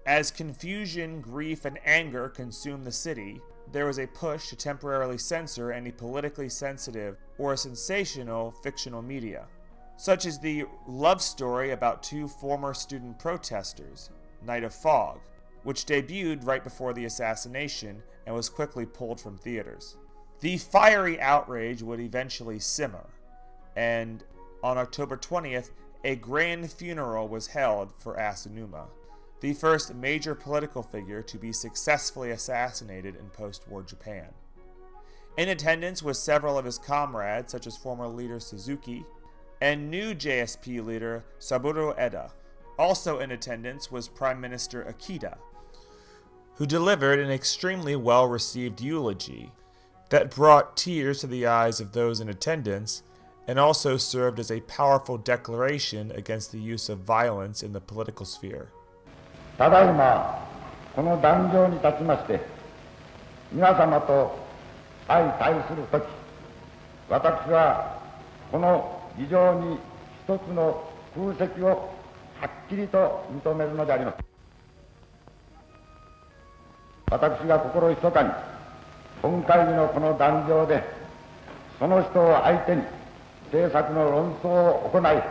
Speaker 6: As confusion, grief, and anger consumed the city, there was a push to temporarily censor any politically sensitive or sensational fictional media, such as the love story about two former student protesters, Night of Fog, which debuted right before the assassination and was quickly pulled from theaters. The fiery outrage would eventually simmer, and on October 20th, a grand funeral was held for Asanuma, the first major political figure to be successfully assassinated in post-war Japan. In attendance was several of his comrades, such as former leader Suzuki and new JSP leader Saburo Eda. Also in attendance was Prime Minister Akita, who delivered an extremely well-received eulogy that brought tears to the eyes of those in attendance and also served as a powerful declaration against the use of violence in the political sphere.
Speaker 11: ただいまこの壇上に立ちまして皆様と相対するとき、私はこの議場に一つの空席をはっきりと認めるのであります。私が心ひそかに本会議のこの壇上でその人を相手に政策の論争を行い、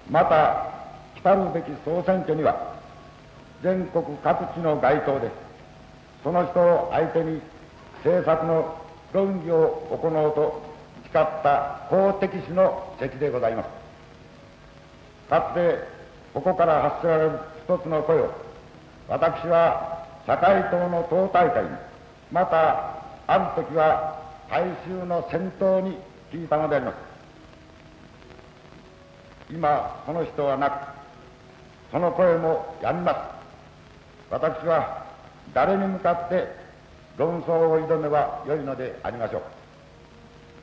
Speaker 11: また来たるべき総選挙には全国各地の街頭でその人を相手に政策の論議を行おうと誓った公的士の席でございます。かつてここから発せられる一つの声を私は社会党の党大会に、またある時は大衆の先頭に聞いたのであります。今その人はなく、その声もやみます。私は誰に向かって論争を挑めばよいのでありましょう。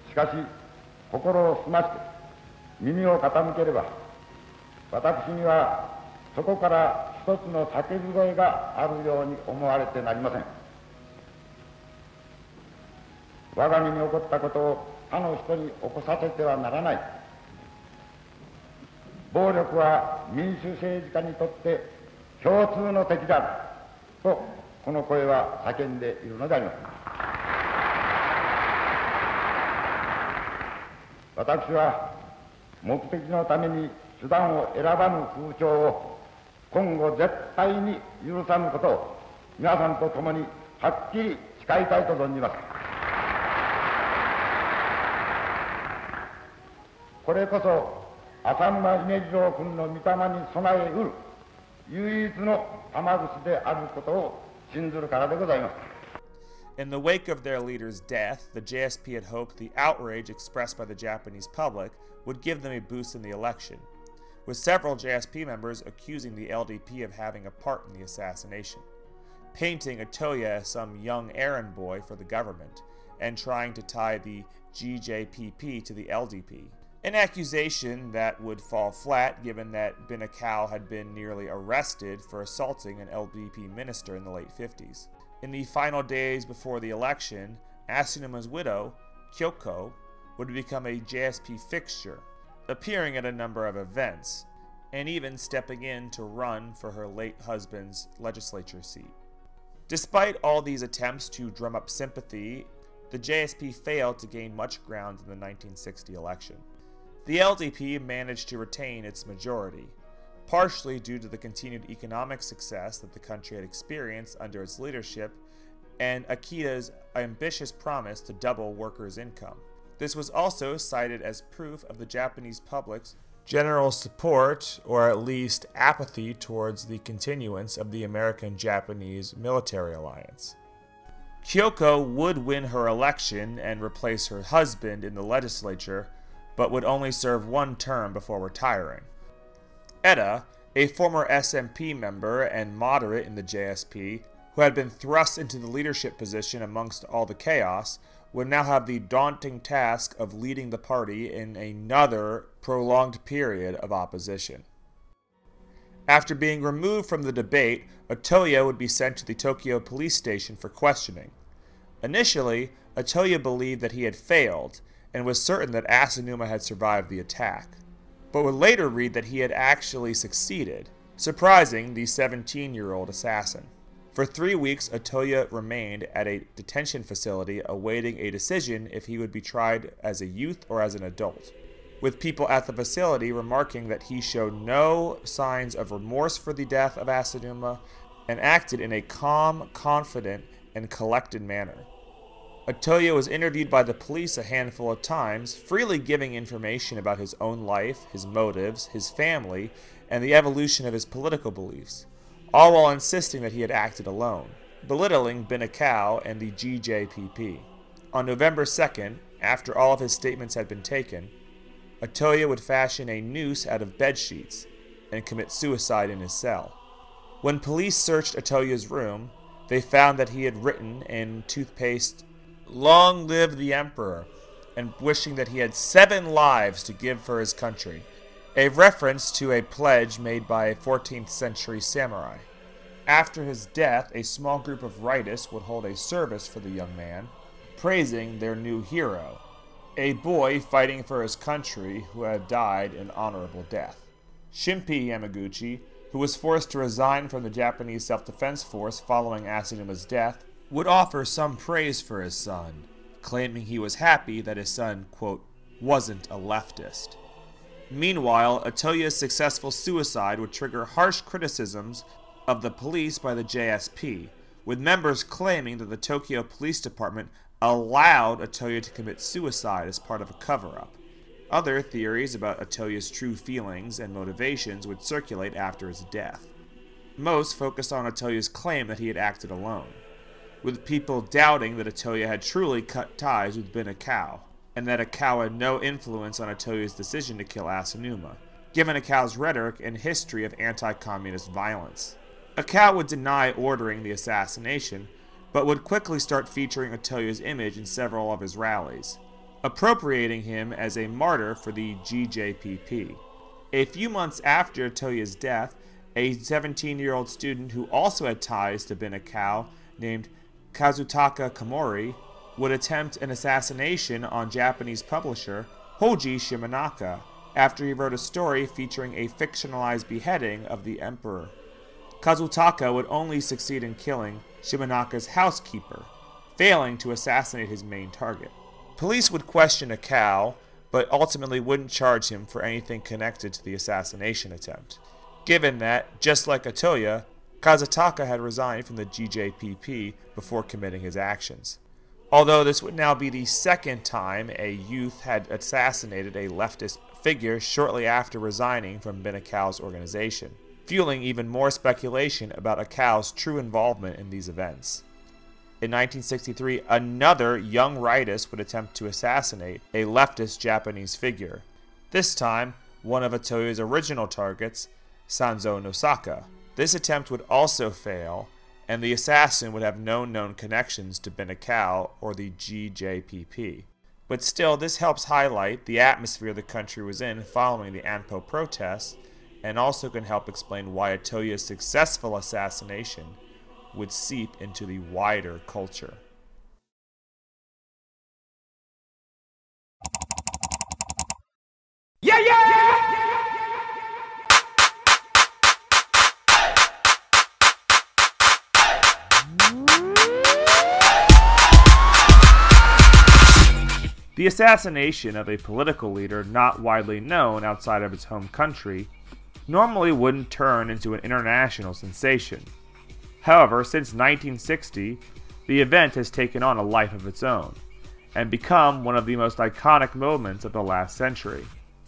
Speaker 11: しかし心を澄まして耳を傾ければ、私にはそこから一つの叫び声があるように思われてなりません。我が身に起こったことを他の人に起こさせてはならない。暴力は民主政治家にとって共通の敵であるとこの声は叫んでいるのであります。私は目的のために手段を選ばぬ風潮を今後絶対に許さぬことを皆さんと共にはっきり誓いたいと存じます。これこそ浅沼稲次郎君の御霊に備えうる唯一の玉串であることを信ずるからでございます。
Speaker 6: In the wake of their leader's death, the JSP had hoped the outrage expressed by the Japanese public would give them a boost in the election, with several JSP members accusing the LDP of having a part in the assassination, painting Otoya as some young errand boy for the government, and trying to tie the GJPP to the LDP. An accusation that would fall flat given that Binakau had been nearly arrested for assaulting an LDP minister in the late 50s. In the final days before the election, Asunuma's widow, Kyoko, would become a JSP fixture, appearing at a number of events, and even stepping in to run for her late husband's legislature seat. Despite all these attempts to drum up sympathy, the JSP failed to gain much ground in the 1960 election. The LDP managed to retain its majority, partially due to the continued economic success that the country had experienced under its leadership, and Akita's ambitious promise to double workers' income. This was also cited as proof of the Japanese public's general support, or at least apathy, towards the continuance of the American-Japanese military alliance. Kyoko would win her election and replace her husband in the legislature, but would only serve one term before retiring. Eda, a former SMP member and moderate in the JSP, who had been thrust into the leadership position amongst all the chaos, would now have the daunting task of leading the party in another prolonged period of opposition. After being removed from the debate, Otoya would be sent to the Tokyo police station for questioning. Initially, Otoya believed that he had failed, and was certain that Asanuma had survived the attack, but would later read that he had actually succeeded, surprising the 17-year-old assassin. For 3 weeks, Otoya remained at a detention facility awaiting a decision if he would be tried as a youth or as an adult, with people at the facility remarking that he showed no signs of remorse for the death of Asanuma and acted in a calm, confident, and collected manner. Otoya was interviewed by the police a handful of times, freely giving information about his own life, his motives, his family, and the evolution of his political beliefs, all while insisting that he had acted alone, belittling Binakau and the GJPP. On November 2nd, after all of his statements had been taken, Otoya would fashion a noose out of bedsheets and commit suicide in his cell. When police searched Otoya's room, they found that he had written in toothpaste, "Long live the Emperor," and wishing that he had 7 lives to give for his country, a reference to a pledge made by a 14th century samurai. After his death, a small group of rightists would hold a service for the young man, praising their new hero, a boy fighting for his country who had died an honorable death. Shinpei Yamaguchi, who was forced to resign from the Japanese Self-Defense Force following Asunuma's death, would offer some praise for his son, claiming he was happy that his son, quote, wasn't a leftist. Meanwhile, Otoya's successful suicide would trigger harsh criticisms of the police by the JSP, with members claiming that the Tokyo Police Department allowed Otoya to commit suicide as part of a cover-up. Other theories about Otoya's true feelings and motivations would circulate after his death. Most focused on Otoya's claim that he had acted alone, with people doubting that Otoya had truly cut ties with Binakau, and that Akau had no influence on Otoya's decision to kill Asanuma, given Akau's rhetoric and history of anti-communist violence. Akau would deny ordering the assassination, but would quickly start featuring Otoya's image in several of his rallies, appropriating him as a martyr for the GJPP. A few months after Otoya's death, a 17-year-old student who also had ties to Binakau, named Kazutaka Komori, would attempt an assassination on Japanese publisher Hoji Shimanaka after he wrote a story featuring a fictionalized beheading of the emperor. Kazutaka would only succeed in killing Shimanaka's housekeeper, failing to assassinate his main target. Police would question Akau, but ultimately wouldn't charge him for anything connected to the assassination attempt, given that, just like Otoya, Kazutaka had resigned from the GJPP before committing his actions. Although this would now be the second time a youth had assassinated a leftist figure shortly after resigning from Binakau's organization, fueling even more speculation about Akau's true involvement in these events. In 1963, another young rightist would attempt to assassinate a leftist Japanese figure, this time one of Otoya's original targets, Sanzo Nosaka. This attempt would also fail, and the assassin would have no known connections to Binakau or the GJPP. But still, this helps highlight the atmosphere the country was in following the Anpo protests, and also can help explain why Otoya's successful assassination would seep into the wider culture.
Speaker 5: Yeah, yeah!
Speaker 6: The assassination of a political leader not widely known outside of its home country normally wouldn't turn into an international sensation. However, since 1960, the event has taken on a life of its own, and become one of the most iconic moments of the last century,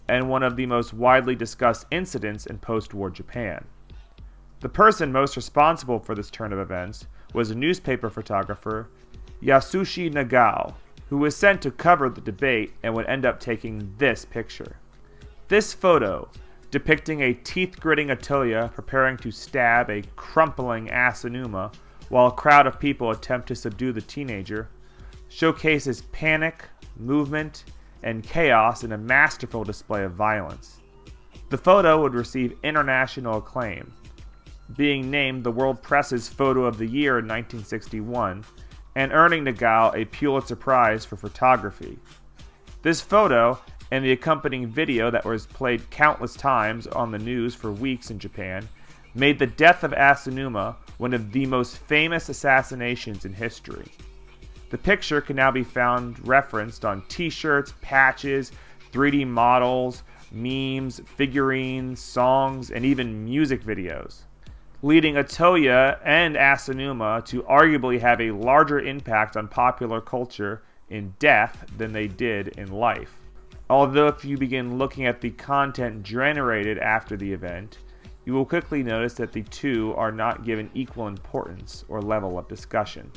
Speaker 6: and one of the most widely discussed incidents in post-war Japan. The person most responsible for this turn of events was a newspaper photographer, Yasushi Nagao, who was sent to cover the debate and would end up taking this picture. This photo, depicting a teeth-gritting Otoya preparing to stab a crumpling Asanuma while a crowd of people attempt to subdue the teenager, showcases panic, movement, and chaos in a masterful display of violence. The photo would receive international acclaim, being named the World Press's Photo of the Year in 1961, and earning Nagao a Pulitzer Prize for photography. This photo, and the accompanying video that was played countless times on the news for weeks in Japan, made the death of Asanuma one of the most famous assassinations in history. The picture can now be found referenced on t-shirts, patches, 3D models, memes, figurines, songs, and even music videos, leading Otoya and Asanuma to arguably have a larger impact on popular culture in death than they did in life. Although if you begin looking at the content generated after the event, you will quickly notice that the two are not given equal importance or level of discussion.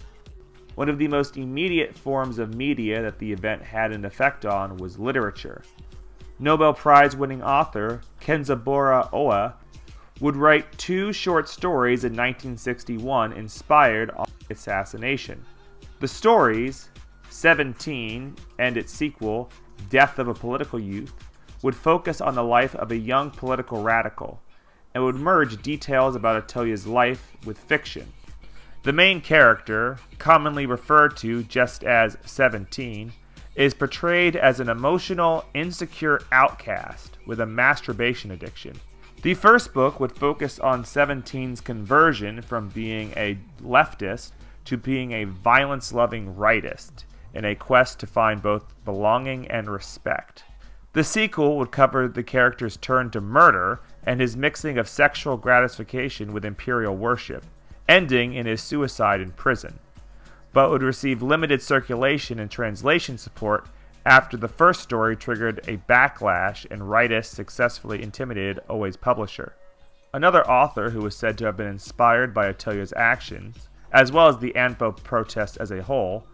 Speaker 6: One of the most immediate forms of media that the event had an effect on was literature. Nobel Prize-winning author Kenzaburo Oa would write 2 short stories in 1961 inspired on the assassination. The stories, 17 and its sequel, Death of a Political Youth, would focus on the life of a young political radical, and would merge details about Otoya's life with fiction. The main character, commonly referred to just as 17, is portrayed as an emotional, insecure outcast with a masturbation addiction. The first book would focus on 17's conversion from being a leftist to being a violence-loving rightist in a quest to find both belonging and respect. The sequel would cover the character's turn to murder and his mixing of sexual gratification with imperial worship, ending in his suicide in prison, but would receive limited circulation and translation support after the first story triggered a backlash and rightists successfully intimidated Oe's publisher. Another author who was said to have been inspired by Otoya's actions, as well as the Anpo protest as a whole,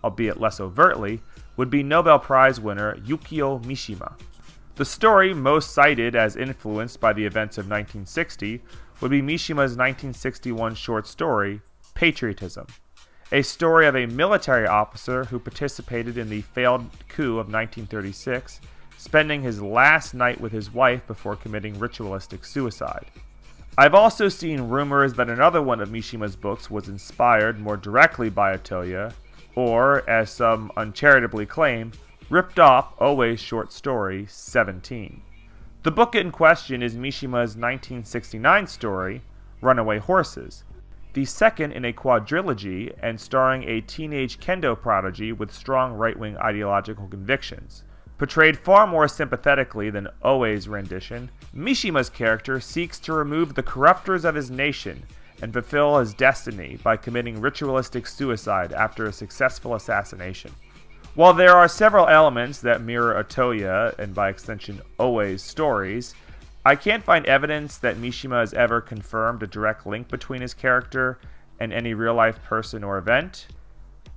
Speaker 6: albeit less overtly, would be Nobel Prize winner Yukio Mishima. The story most cited as influenced by the events of 1960 would be Mishima's 1961 short story, Patriotism, a story of a military officer who participated in the failed coup of 1936, spending his last night with his wife before committing ritualistic suicide. I've also seen rumors that another one of Mishima's books was inspired more directly by Otoya, or, as some uncharitably claim, ripped off Oe's short story, 17. The book in question is Mishima's 1969 story, Runaway Horses, the second in a quadrilogy and starring a teenage kendo prodigy with strong right-wing ideological convictions. Portrayed far more sympathetically than Oe's rendition, Mishima's character seeks to remove the corruptors of his nation and fulfill his destiny by committing ritualistic suicide after a successful assassination. While there are several elements that mirror Otoya, and by extension Oe's stories, I can't find evidence that Mishima has ever confirmed a direct link between his character and any real-life person or event.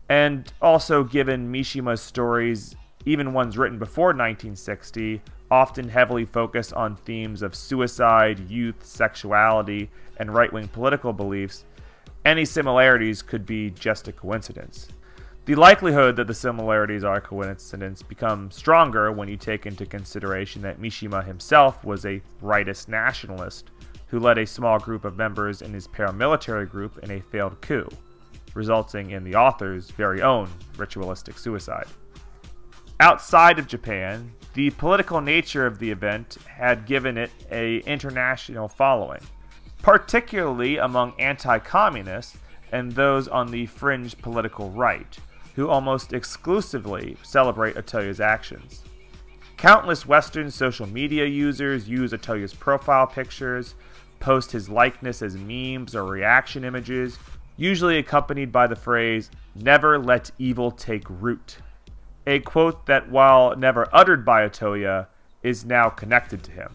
Speaker 6: And also, given Mishima's stories, even ones written before 1960, often heavily focus on themes of suicide, youth, sexuality, and right-wing political beliefs, any similarities could be just a coincidence. The likelihood that the similarities are a coincidence becomes stronger when you take into consideration that Mishima himself was a rightist nationalist who led a small group of members in his paramilitary group in a failed coup, resulting in the author's very own ritualistic suicide. Outside of Japan, the political nature of the event had given it an international following, particularly among anti-communists and those on the fringe political right, who almost exclusively celebrate Otoya's actions. Countless Western social media users use Otoya's profile pictures, post his likeness as memes or reaction images, usually accompanied by the phrase, "Never let evil take root," a quote that, while never uttered by Otoya, is now connected to him.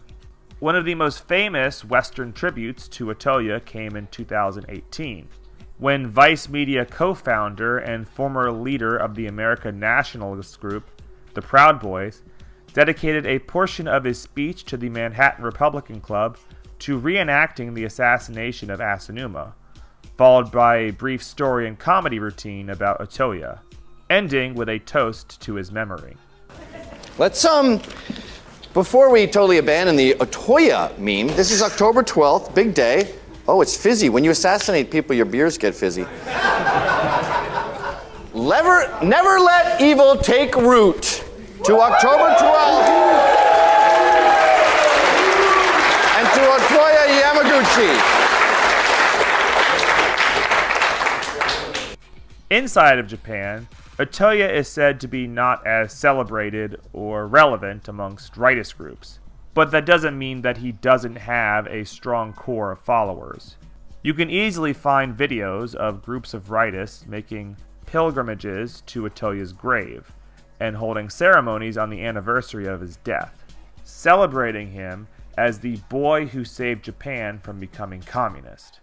Speaker 6: One of the most famous Western tributes to Otoya came in 2018, when Vice Media co-founder and former leader of the American nationalist group, the Proud Boys, dedicated a portion of his speech to the Manhattan Republican Club to reenacting the assassination of Asanuma, followed by a brief story and comedy routine about Otoya, ending with a toast to his memory.
Speaker 12: Let's, before we totally abandon the Otoya meme, this is October 12th, big day. Oh, it's fizzy. When you assassinate people, your beers get fizzy. Never let evil take root. To October 12th. And to Otoya Yamaguchi.
Speaker 6: Inside of Japan, Otoya is said to be not as celebrated or relevant amongst rightist groups, but that doesn't mean that he doesn't have a strong core of followers. You can easily find videos of groups of rightists making pilgrimages to Otoya's grave and holding ceremonies on the anniversary of his death, celebrating him as the boy who saved Japan from becoming communist.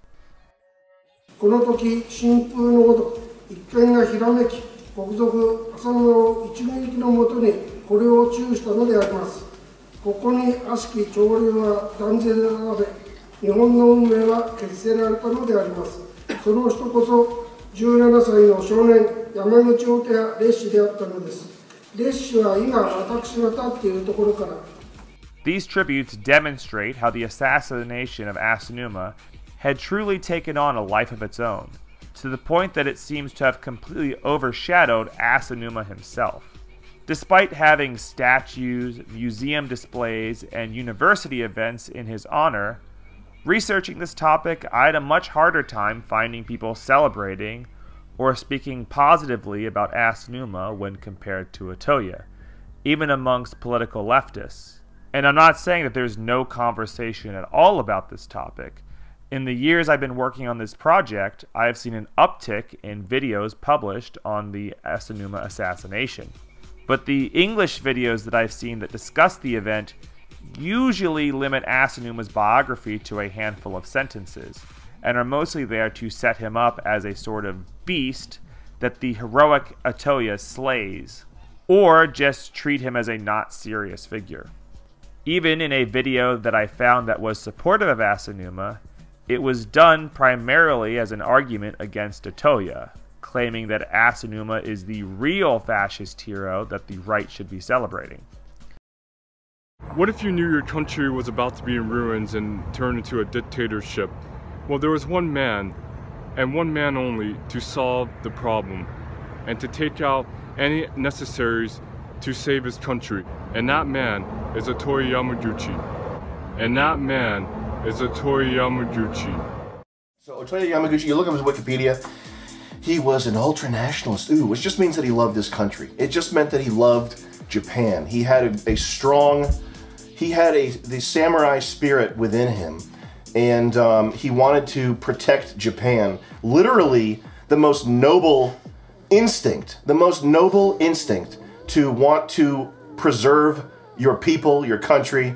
Speaker 13: この時、新風のごとく一見がひらめき、国賊浅沼を一撃のもとにこれを注したのであります。ここに悪しき潮流は断然で並べ、日本の運命は決せられたのであります。その人こそ17歳の少年、山口オトヤ烈士であったのです。烈士は今私が立っているところから。
Speaker 6: These tributes demonstrate how the assassination of Asanuma had truly taken on a life of its own, to the point that it seems to have completely overshadowed Asanuma himself. Despite having statues, museum displays, and university events in his honor, researching this topic, I had a much harder time finding people celebrating or speaking positively about Asanuma when compared to Otoya, even amongst political leftists. And I'm not saying that there's no conversation at all about this topic. In the years I've been working on this project, I have seen an uptick in videos published on the Asanuma assassination. But the English videos that I've seen that discuss the event usually limit Asanuma's biography to a handful of sentences, and are mostly there to set him up as a sort of beast that the heroic Otoya slays, or just treat him as a not serious figure. Even in a video that I found that was supportive of Asanuma, it was done primarily as an argument against Otoya, claiming that Asanuma is the real fascist hero that the right should be celebrating.
Speaker 14: What if you knew your country was about to be in ruins and turn into a dictatorship? Well, there was one man, and one man only, to solve the problem, and to take out any necessaries to save his country. And that man is Otoya Yamaguchi. And that man is Otoya Yamaguchi.
Speaker 15: So Otoya Yamaguchi, you look at his Wikipedia, he was an ultra-nationalist, which just means that he loved his country. It just meant that he loved Japan. He had the samurai spirit within him, and he wanted to protect Japan. Literally, the most noble instinct to want to preserve your people, your country,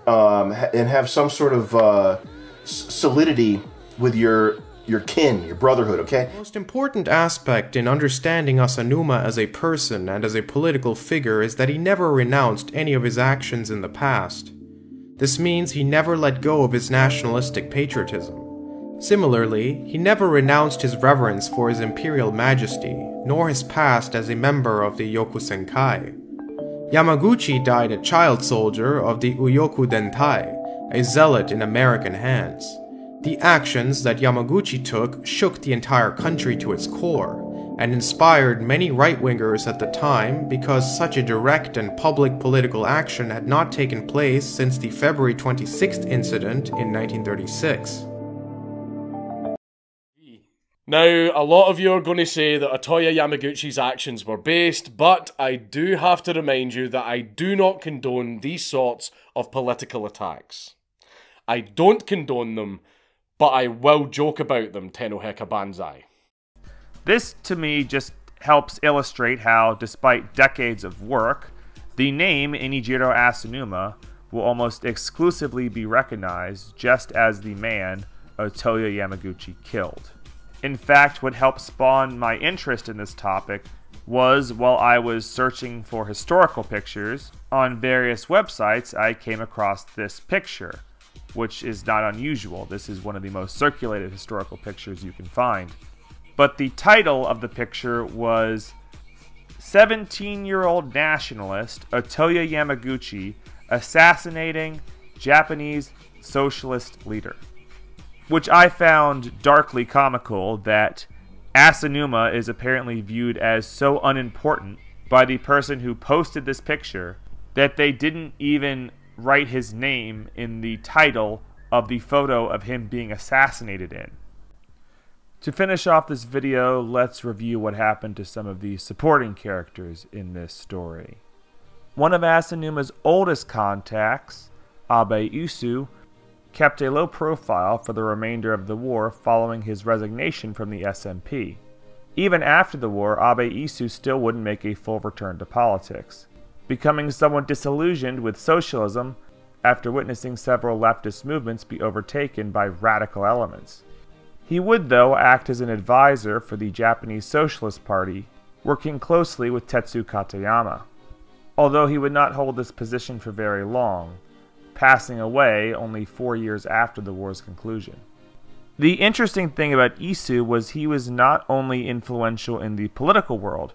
Speaker 15: and have some sort of solidity with your kin, your brotherhood, okay?
Speaker 16: The most important aspect in understanding Asanuma as a person and as a political figure is that he never renounced any of his actions in the past. This means he never let go of his nationalistic patriotism. Similarly, he never renounced his reverence for his imperial majesty, nor his past as a member of the Yoku Senkai. Yamaguchi died a child soldier of the Uyoku Dentai, a zealot in American hands. The actions that Yamaguchi took shook the entire country to its core, and inspired many right-wingers at the time because such a direct and public political action had not taken place since the February 26th incident in 1936.
Speaker 17: Now, a lot of you are going to say that Otoya Yamaguchi's actions were based, but I do have to remind you that I do not condone these sorts of political attacks. I don't condone them, but I will joke about them, Tenoheka Banzai.
Speaker 6: This, to me, just helps illustrate how, despite decades of work, the name Inejiro Asanuma will almost exclusively be recognized just as the man Otoya Yamaguchi killed. In fact, what helped spawn my interest in this topic was while I was searching for historical pictures on various websites, I came across this picture, which is not unusual. This is one of the most circulated historical pictures you can find. But the title of the picture was 17-year-old nationalist Otoya Yamaguchi assassinating Japanese Socialist leader, which I found darkly comical that Asanuma is apparently viewed as so unimportant by the person who posted this picture that they didn't even write his name in the title of the photo of him being assassinated in. To finish off this video, let's review what happened to some of the supporting characters in this story. One of Asanuma's oldest contacts, Abe Isu, kept a low profile for the remainder of the war following his resignation from the SMP. Even after the war, Abe Isu still wouldn't make a full return to politics, becoming somewhat disillusioned with socialism after witnessing several leftist movements be overtaken by radical elements. He would, though, act as an advisor for the Japanese Socialist Party, working closely with Tetsu Katayama, although he would not hold this position for very long, passing away only 4 years after the war's conclusion. The interesting thing about Isu was he was not only influential in the political world,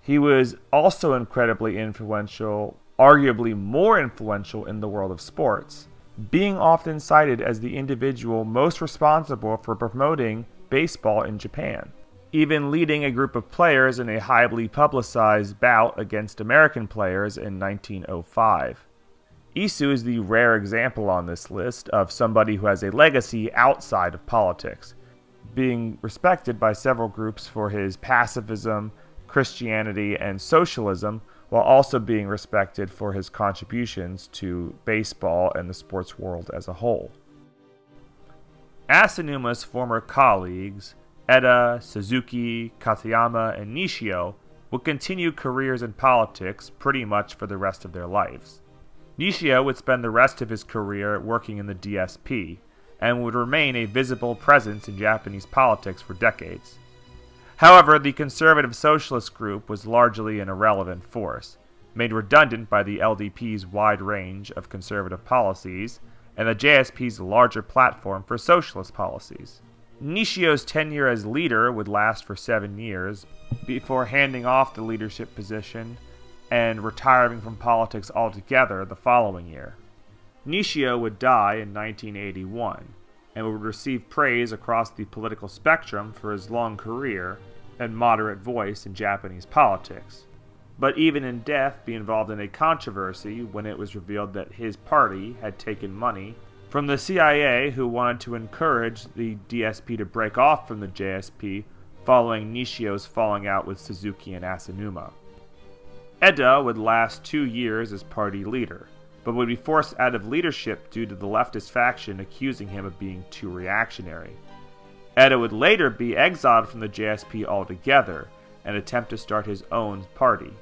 Speaker 6: he was also incredibly influential, arguably more influential in the world of sports, being often cited as the individual most responsible for promoting baseball in Japan, even leading a group of players in a highly publicized bout against American players in 1905. Isu is the rare example on this list of somebody who has a legacy outside of politics, being respected by several groups for his pacifism, Christianity, and socialism, while also being respected for his contributions to baseball and the sports world as a whole. Asanuma's former colleagues, Eda, Suzuki, Katayama, and Nishio, would continue careers in politics pretty much for the rest of their lives. Nishio would spend the rest of his career working in the DSP, and would remain a visible presence in Japanese politics for decades. However, the conservative socialist group was largely an irrelevant force, made redundant by the LDP's wide range of conservative policies and the JSP's larger platform for socialist policies. Nishio's tenure as leader would last for 7 years, before handing off the leadership position and retiring from politics altogether the following year. Nishio would die in 1981, and would receive praise across the political spectrum for his long career and moderate voice in Japanese politics, but even in death be involved in a controversy when it was revealed that his party had taken money from the CIA, who wanted to encourage the DSP to break off from the JSP following Nishio's falling out with Suzuki and Asanuma. Eda would last 2 years as party leader, but would be forced out of leadership due to the leftist faction accusing him of being too reactionary. Eda would later be exiled from the JSP altogether and attempt to start his own party,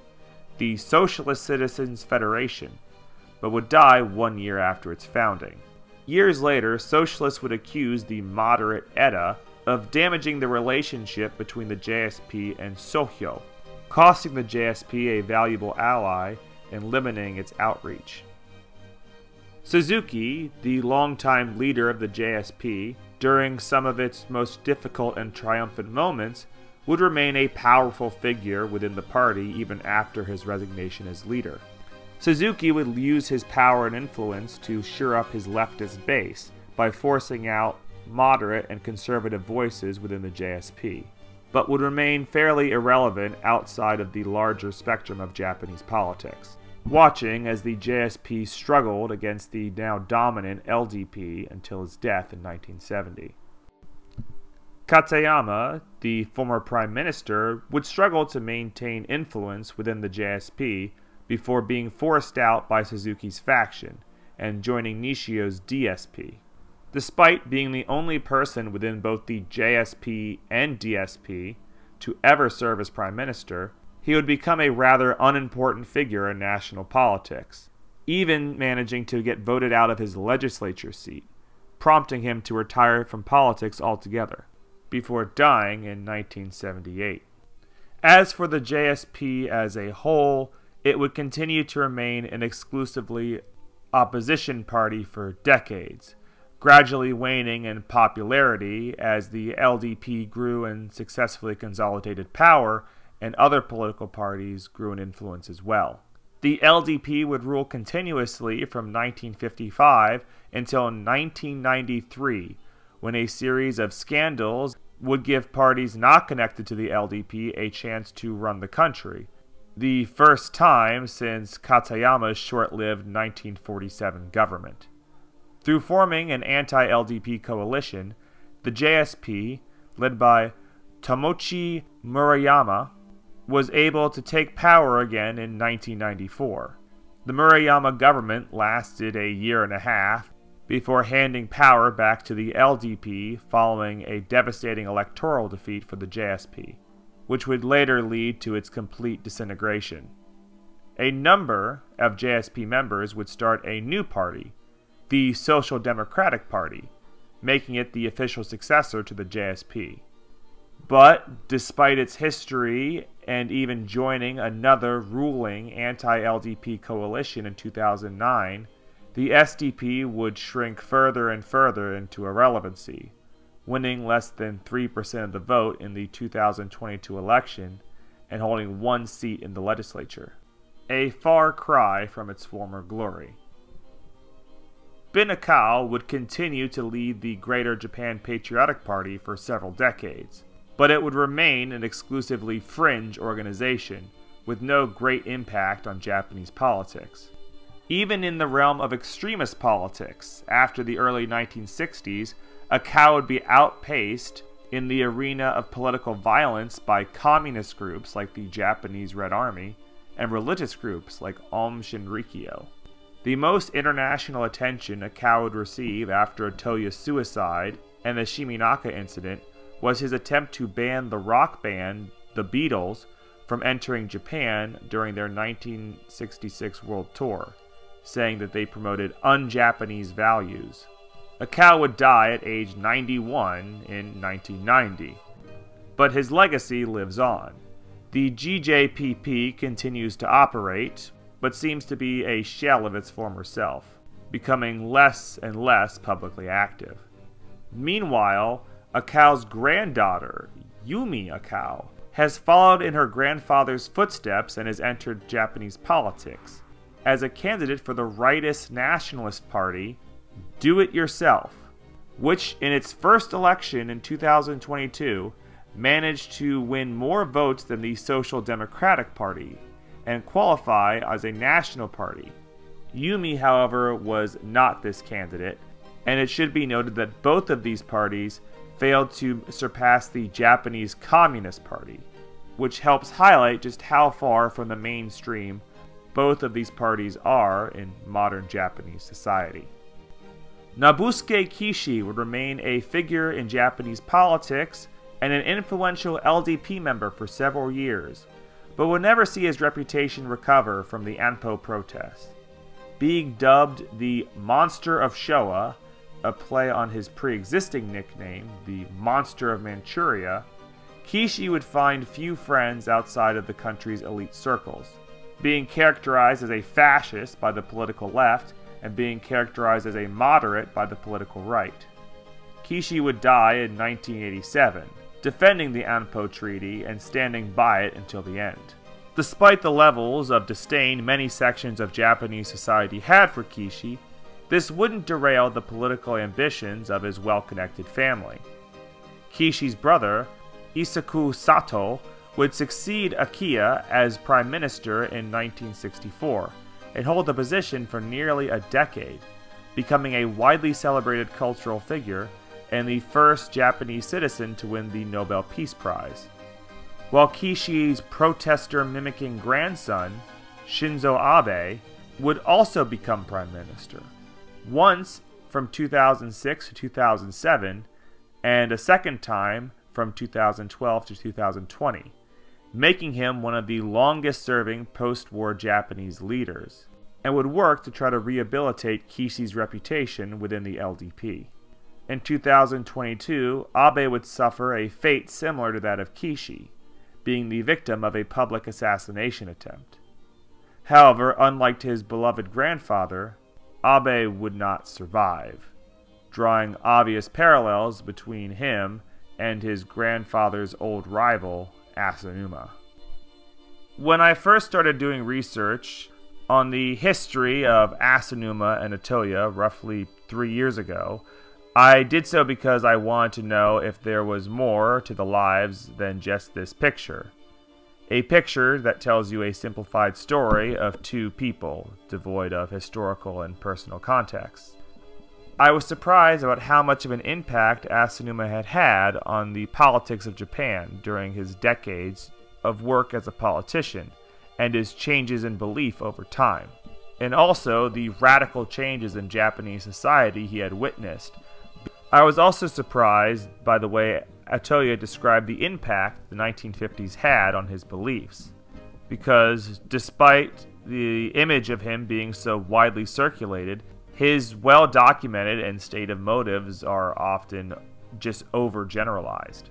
Speaker 6: the Socialist Citizens Federation, but would die 1 year after its founding. Years later, socialists would accuse the moderate Eda of damaging the relationship between the JSP and Sohyo, costing the JSP a valuable ally and limiting its outreach. Suzuki, the longtime leader of the JSP, during some of its most difficult and triumphant moments, would remain a powerful figure within the party even after his resignation as leader. Suzuki would use his power and influence to shore up his leftist base by forcing out moderate and conservative voices within the JSP, but would remain fairly irrelevant outside of the larger spectrum of Japanese politics, watching as the JSP struggled against the now dominant LDP until his death in 1970. Katayama, the former prime minister, would struggle to maintain influence within the JSP before being forced out by Suzuki's faction and joining Nishio's DSP. Despite being the only person within both the JSP and DSP to ever serve as prime minister, he would become a rather unimportant figure in national politics, even managing to get voted out of his legislature seat, prompting him to retire from politics altogether, before dying in 1978. As for the JSP as a whole, it would continue to remain an exclusively opposition party for decades, gradually waning in popularity as the LDP grew and successfully consolidated power, and other political parties grew in influence as well. The LDP would rule continuously from 1955 until 1993, when a series of scandals would give parties not connected to the LDP a chance to run the country, the first time since Katayama's short-lived 1947 government. Through forming an anti-LDP coalition, the JSP, led by Tomochi Murayama, was able to take power again in 1994. The Murayama government lasted a year and a half before handing power back to the LDP following a devastating electoral defeat for the JSP, which would later lead to its complete disintegration. A number of JSP members would start a new party, the Social Democratic Party, making it the official successor to the JSP. But, despite its history and even joining another ruling anti-LDP coalition in 2009, the SDP would shrink further and further into irrelevancy, winning less than 3% of the vote in the 2022 election and holding one seat in the legislature, a far cry from its former glory. Bin Akao would continue to lead the Greater Japan Patriotic Party for several decades, but it would remain an exclusively fringe organization with no great impact on Japanese politics. Even in the realm of extremist politics, after the early 1960s, Akao would be outpaced in the arena of political violence by communist groups like the Japanese Red Army and religious groups like Aum Shinrikyo. The most international attention Akao would receive after Otoya's suicide and the Shiminaka incident was his attempt to ban the rock band, the Beatles, from entering Japan during their 1966 world tour, saying that they promoted un-Japanese values. Akao would die at age 91 in 1990, but his legacy lives on. The GJPP continues to operate, but seems to be a shell of its former self, becoming less and less publicly active. Meanwhile, Akao's granddaughter, Yumi Akao, has followed in her grandfather's footsteps and has entered Japanese politics as a candidate for the rightist nationalist party, Do It Yourself, which in its first election in 2022 managed to win more votes than the Social Democratic Party and qualify as a national party. Yumi, however, was not this candidate, and it should be noted that both of these parties failed to surpass the Japanese Communist Party, which helps highlight just how far from the mainstream both of these parties are in modern Japanese society. Nobusuke Kishi would remain a figure in Japanese politics and an influential LDP member for several years, but would never see his reputation recover from the Anpo protests. Being dubbed the Monster of Showa, a play on his pre-existing nickname, the Monster of Manchuria, Kishi would find few friends outside of the country's elite circles, being characterized as a fascist by the political left and being characterized as a moderate by the political right. Kishi would die in 1987, defending the Anpo Treaty and standing by it until the end. Despite the levels of disdain many sections of Japanese society had for Kishi, this wouldn't derail the political ambitions of his well-connected family. Kishi's brother, Isaku Sato, would succeed Akiya as prime minister in 1964 and hold the position for nearly a decade, becoming a widely celebrated cultural figure and the first Japanese citizen to win the Nobel Peace Prize. While Kishi's protester-mimicking grandson, Shinzo Abe, would also become prime minister, once from 2006 to 2007, and a second time from 2012 to 2020, making him one of the longest-serving post-war Japanese leaders, and would work to try to rehabilitate Kishi's reputation within the LDP. In 2022, Abe would suffer a fate similar to that of Kishi, being the victim of a public assassination attempt. However, unlike his beloved grandfather, Abe would not survive, drawing obvious parallels between him and his grandfather's old rival, Asanuma. When I first started doing research on the history of Asanuma and Otoya roughly 3 years ago, I did so because I wanted to know if there was more to the lives than just this picture. A picture that tells you a simplified story of two people, devoid of historical and personal context. I was surprised about how much of an impact Asanuma had had on the politics of Japan during his decades of work as a politician, and his changes in belief over time, and also the radical changes in Japanese society he had witnessed. I was also surprised by the way Otoya described the impact the 1950s had on his beliefs, because despite the image of him being so widely circulated, his well-documented and stated motives are often just overgeneralized.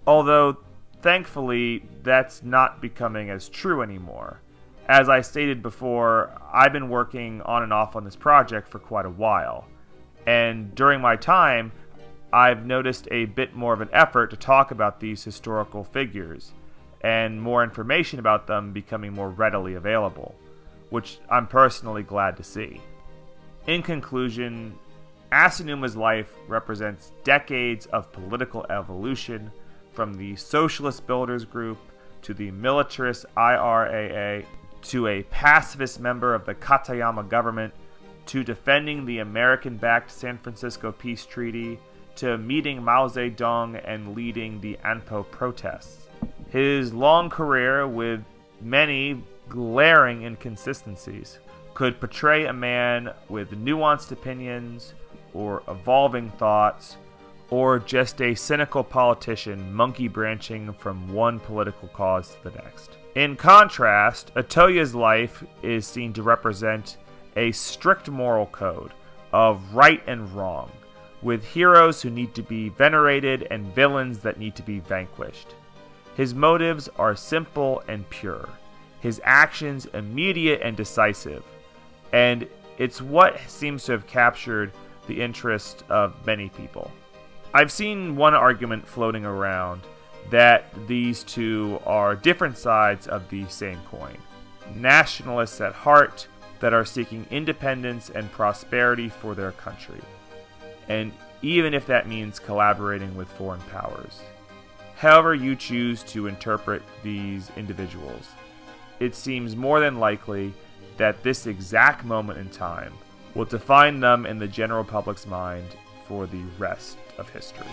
Speaker 6: Although, thankfully, that's not becoming as true anymore. As I stated before, I've been working on and off on this project for quite a while, and during my time, I've noticed a bit more of an effort to talk about these historical figures, and more information about them becoming more readily available, which I'm personally glad to see. In conclusion, Asanuma's life represents decades of political evolution, from the Socialist Builders Group to the militarist IRAA, to a pacifist member of the Katayama government, to defending the American-backed San Francisco Peace Treaty, to meeting Mao Zedong and leading the Anpo protests. His long career, with many glaring inconsistencies, could portray a man with nuanced opinions, or evolving thoughts, or just a cynical politician monkey branching from one political cause to the next. In contrast, Otoya's life is seen to represent a strict moral code of right and wrong, with heroes who need to be venerated and villains that need to be vanquished. His motives are simple and pure, his actions immediate and decisive, and it's what seems to have captured the interest of many people. I've seen one argument floating around that these two are different sides of the same coin. Nationalists at heart that are seeking independence and prosperity for their country, and even if that means collaborating with foreign powers. However you choose to interpret these individuals, it seems more than likely that this exact moment in time will define them in the general public's mind for the rest of history.